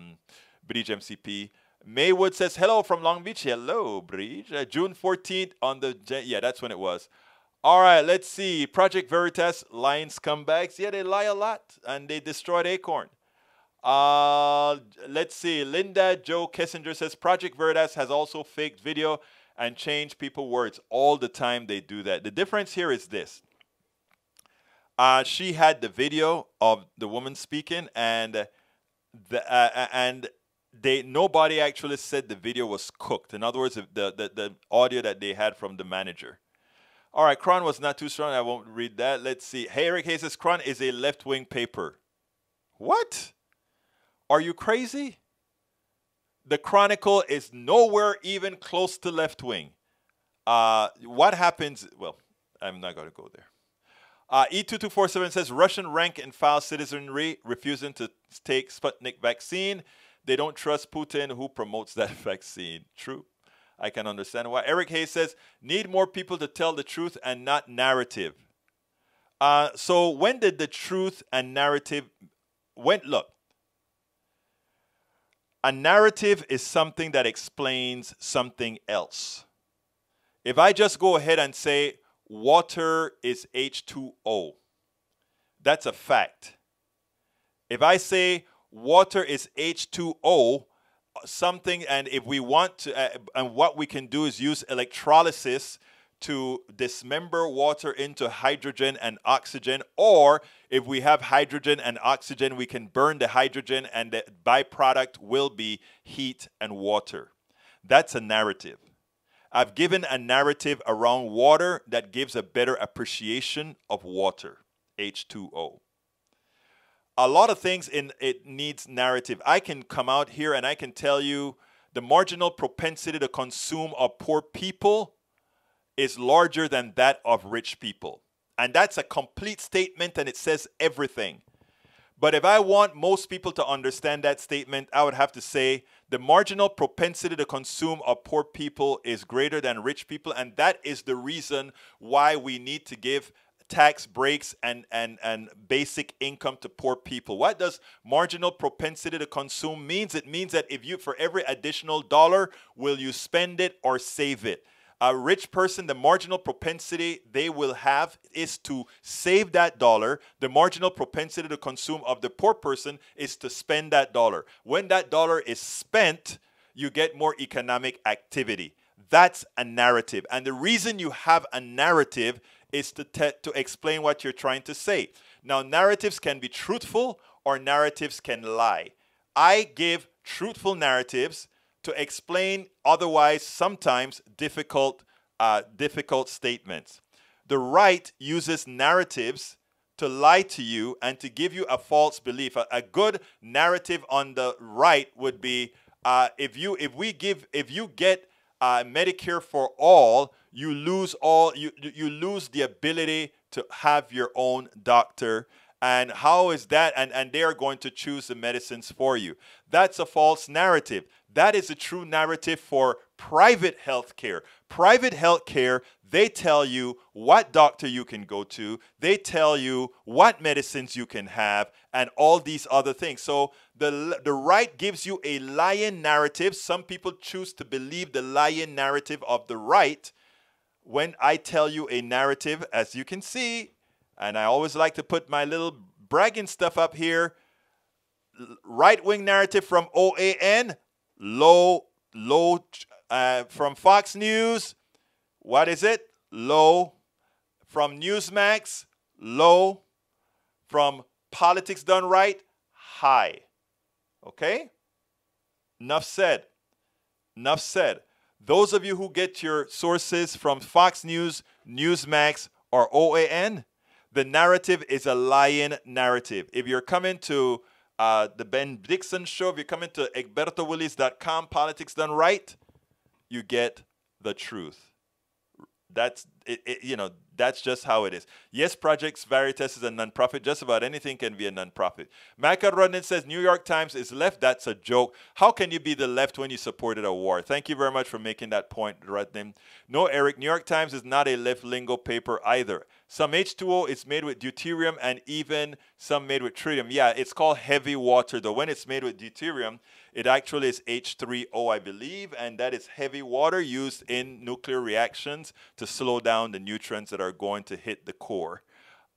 Speaker 1: Bridge MCP. Maywood says, hello from Long Beach. Hello, Bridge. June 14th on the... Yeah, that's when it was. All right, let's see. Project Veritas, lying scumbags. Yeah, they lie a lot, and they destroyed Acorn. Let's see. Linda Joe Kissinger says, Project Veritas has also faked video and changed people's words. All the time they do that. The difference here is this. She had the video of the woman speaking, and nobody actually said the video was cooked. In other words, the audio that they had from the manager. All right, Cron was not too strong. I won't read that. Let's see. Hey, Eric Hayes says, Cron is a left-wing paper. What? Are you crazy? The Chronicle is nowhere even close to left-wing. What happens? Well, I'm not going to go there. E2247 says, Russian rank and file citizenry refusing to take Sputnik vaccine. They don't trust Putin, who promotes that vaccine. True. I can understand why. Eric Hayes says, need more people to tell the truth and not narrative. So when did the truth and narrative... Look. A narrative is something that explains something else. If I just go ahead and say water is H2O, that's a fact. If I say water is H2O, something, and if we want to, and what we can do is use electrolysis to dismember water into hydrogen and oxygen, or if we have hydrogen and oxygen, we can burn the hydrogen and the byproduct will be heat and water. That's a narrative. I've given a narrative around water that gives a better appreciation of water, H2O. A lot of things in it needs narrative. I can come out here and I can tell you the marginal propensity to consume of poor people is larger than that of rich people. And that's a complete statement and it says everything. But if I want most people to understand that statement, I would have to say the marginal propensity to consume of poor people is greater than rich people. And that is the reason why we need to give tax breaks and basic income to poor people. What does marginal propensity to consume means? It means that if you, for every additional dollar, will you spend it or save it? A rich person, the marginal propensity they will have is to save that dollar. The marginal propensity to consume of the poor person is to spend that dollar. When that dollar is spent, you get more economic activity. That's a narrative. And the reason you have a narrative is to explain what you're trying to say. Now, narratives can be truthful or narratives can lie. I give truthful narratives to explain otherwise sometimes difficult statements. The right uses narratives to lie to you and to give you a false belief. A good narrative on the right would be if you get Medicare for all, you lose the ability to have your own doctor. And how is that? And they are going to choose the medicines for you. That's a false narrative. That is a true narrative for private health care. Private health care, they tell you what doctor you can go to. They tell you what medicines you can have and all these other things. So the right gives you a lying narrative. Some people choose to believe the lying narrative of the right. When I tell you a narrative, as you can see, and I always like to put my little bragging stuff up here, right-wing narrative from OAN, low, from Fox News, what is it? Low. From Newsmax, low. From Politics Done Right, high. Okay? Enough said. Enough said. Those of you who get your sources from Fox News, Newsmax, or OAN, the narrative is a lying narrative. If you're coming to the Ben Dixon Show, if you're coming to egbertowillies.com, Politics Done Right, you get the truth. That's that's just how it is. Yes, Project Veritas is a nonprofit. Just about anything can be a nonprofit. Michael Rodden says, New York Times is left. That's a joke. How can you be the left when you supported a war? Thank you very much for making that point, Rodden. No, Eric, New York Times is not a left lingo paper either. Some H2O is made with deuterium and even some made with tritium. Yeah, it's called heavy water, though. When it's made with deuterium, it actually is H3O, I believe, and that is heavy water used in nuclear reactions to slow down the neutrons that are going to hit the core.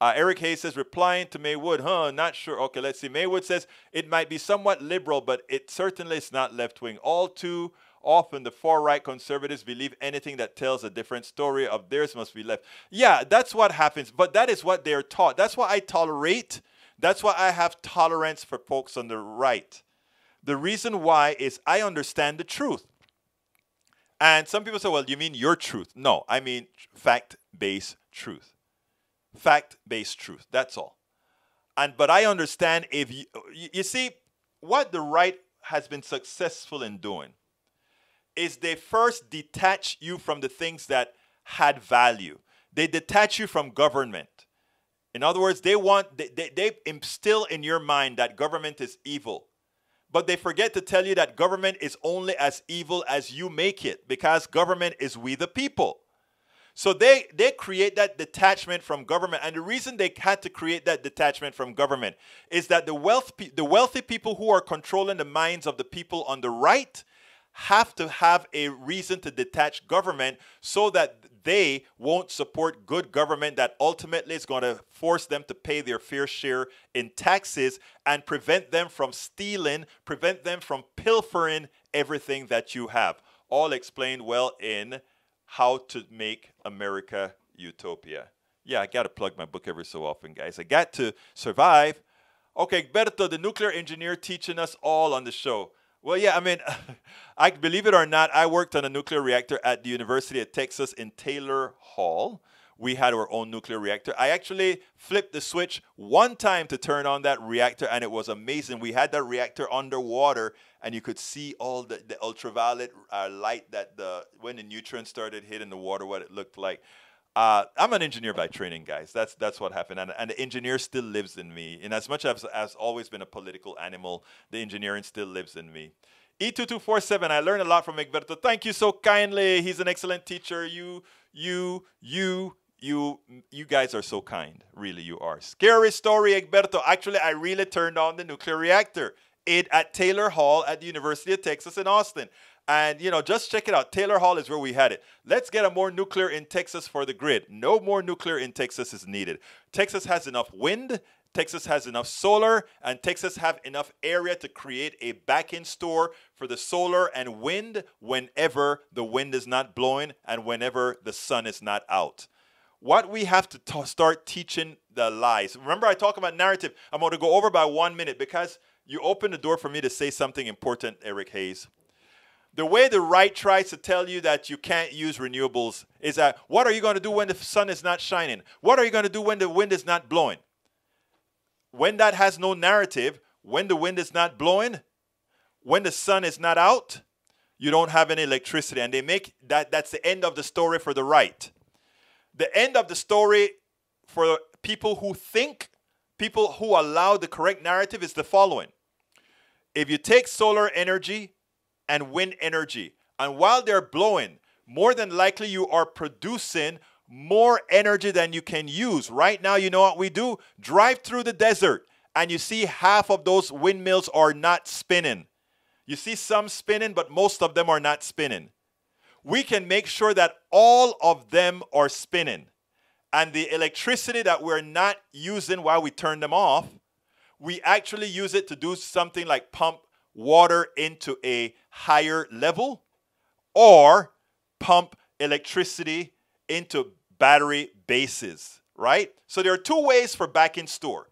Speaker 1: Eric Hayes says, replying to Maywood, not sure. Okay, let's see. Maywood says, it might be somewhat liberal, but it certainly is not left-wing. All too often, the far-right conservatives believe anything that tells a different story of theirs must be left. Yeah, that's what happens, but that is what they're taught. That's why I tolerate. That's why I have tolerance for folks on the right. The reason why is I understand the truth. And some people say, well, you mean your truth? No, I mean fact-based truth. Fact-based truth, that's all. But I understand if you see, what the right has been successful in doing is they first detach you from the things that had value. They detach you from government. In other words, they instill in your mind that government is evil. But they forget to tell you that government is only as evil as you make it, because government is we the people. So they create that detachment from government. And the reason they had to create that detachment from government is that the wealthy people who are controlling the minds of the people on the right have to have a reason to detach government so that they won't support good government that ultimately is going to force them to pay their fair share in taxes and prevent them from stealing, prevent them from pilfering everything that you have. All explained well in How to Make America Utopia. Yeah, I got to plug my book every so often, guys. I got to survive. Okay, Berto, the nuclear engineer, teaching us all on the show. Well, yeah, I mean, I believe it or not, I worked on a nuclear reactor at the University of Texas in Taylor Hall. We had our own nuclear reactor. I actually flipped the switch one time to turn on that reactor, and it was amazing. We had that reactor underwater, and you could see all the ultraviolet light that when the neutrons started hitting the water, what it looked like. I'm an engineer by training, guys. That's what happened. And the engineer still lives in me. And as much as I've always been a political animal, the engineering still lives in me. E2247, I learned a lot from Egberto. Thank you so kindly. He's an excellent teacher. You guys are so kind. Really, you are. Scary story, Egberto. Actually, I really turned on the nuclear reactor at Taylor Hall at the University of Texas in Austin. And, just check it out. Taylor Hall is where we had it. Let's get more nuclear in Texas for the grid. No more nuclear in Texas is needed. Texas has enough wind. Texas has enough solar. And Texas have enough area to create a back-end store for the solar and wind whenever the wind is not blowing and whenever the sun is not out. What we have to start teaching the lies. Remember, I talk about narrative. I'm going to go over by 1 minute because you opened the door for me to say something important, Eric Hayes. The way the right tries to tell you that you can't use renewables is that, what are you going to do when the sun is not shining? What are you going to do when the wind is not blowing? When that has no narrative, when the wind is not blowing, when the sun is not out, you don't have any electricity. And they make that's the end of the story for the right. The end of the story for people who think, people who allow the correct narrative is the following. If you take solar energy and wind energy, and while they're blowing, more than likely you are producing more energy than you can use. Right now, you know what we do? Drive through the desert, and you see half of those windmills are not spinning. You see some spinning, but most of them are not spinning. We can make sure that all of them are spinning. And the electricity that we're not using while we turn them off, we actually use it to do something like pump water into a higher level or pump electricity into battery bases, right? So there are two ways for back-end store.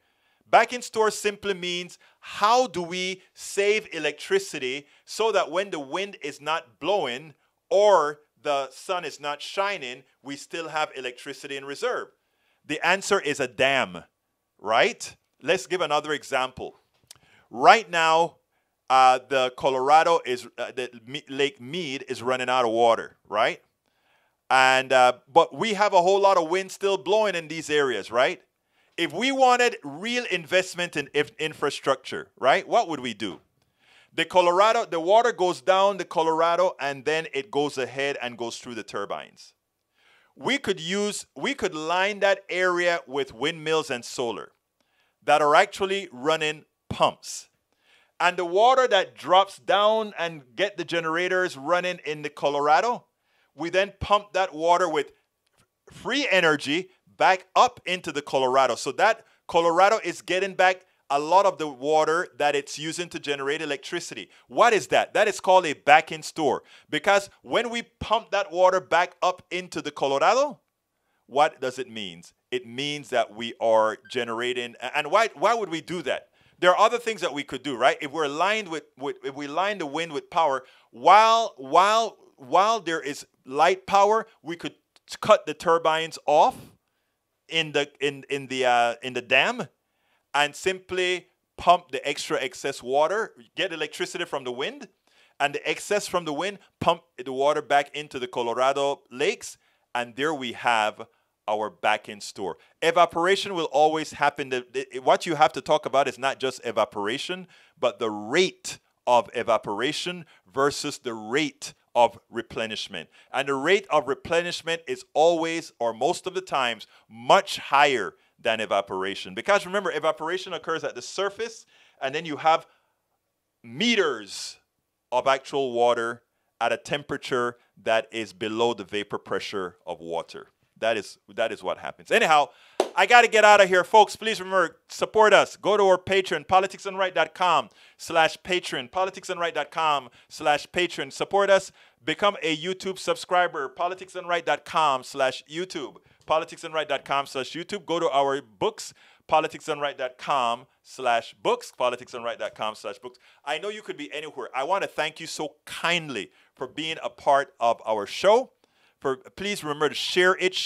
Speaker 1: Back-end store simply means how do we save electricity so that when the wind is not blowing or the sun is not shining, we still have electricity in reserve. The answer is a dam, right? Let's give another example. Right now, the Colorado is the Lake Mead is running out of water, right? And but we have a whole lot of wind still blowing in these areas, right? If we wanted real investment in infrastructure, right, what would we do? The Colorado, the water goes down the Colorado, and then it goes ahead and goes through the turbines. We could line that area with windmills and solar that are actually running pumps. And the water that drops down and get the generators running in the Colorado, we then pump that water with free energy back up into the Colorado. So that Colorado is getting back a lot of the water that it's using to generate electricity. What is that? That is called a back-end store. Because when we pump that water back up into the Colorado, what does it mean? It means that we are generating. And why would we do that? There are other things that we could do, right? If we're aligned if we line the wind with power, while there is light power, we could cut the turbines off in the dam and simply pump the extra excess water, get electricity from the wind, and the excess from the wind, pump the water back into the Colorado lakes, and there we have our back-end store. Evaporation will always happen. What you have to talk about is not just evaporation, but the rate of evaporation versus the rate of replenishment. And the rate of replenishment is always, or most of the times, much higher than evaporation. Because remember, evaporation occurs at the surface, and then you have meters of actual water at a temperature that is below the vapor pressure of water. That is what happens. Anyhow, I got to get out of here. Folks, please remember, support us. Go to our Patreon, politicsdoneright.com/Patreon, politicsdoneright.com/Patreon. Support us. Become a YouTube subscriber, politicsdoneright.com/YouTube, politicsdoneright.com/YouTube. Go to our books, politicsdoneright.com/books, politicsdoneright.com/books. I know you could be anywhere. I want to thank you so kindly for being a part of our show. Please remember to share it,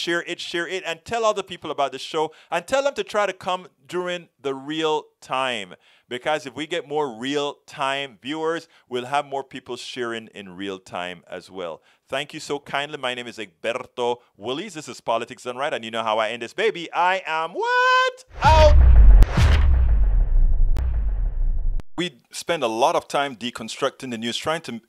Speaker 1: and tell other people about the show, and tell them to try to come during the real time. Because if we get more real time viewers, we'll have more people sharing in real time as well. Thank you so kindly. My name is Egberto Willies. This is Politics Done Right, and you know how I end this, baby. I am what? Out! We spend a lot of time deconstructing the news, trying to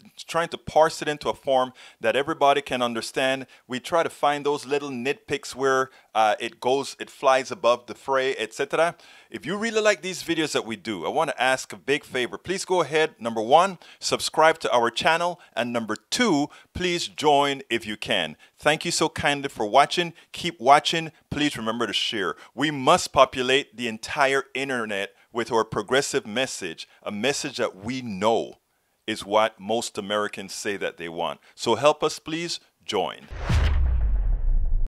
Speaker 1: parse it into a form that everybody can understand. We try to find those little nitpicks where it flies above the fray, etc. If you really like these videos that we do, I want to ask a big favor. Please go ahead, number one, subscribe to our channel, and number two, please join if you can. Thank you so kindly for watching. Keep watching. Please remember to share. We must populate the entire internet with our progressive message, a message that we know is what most Americans say that they want. So help us, please join.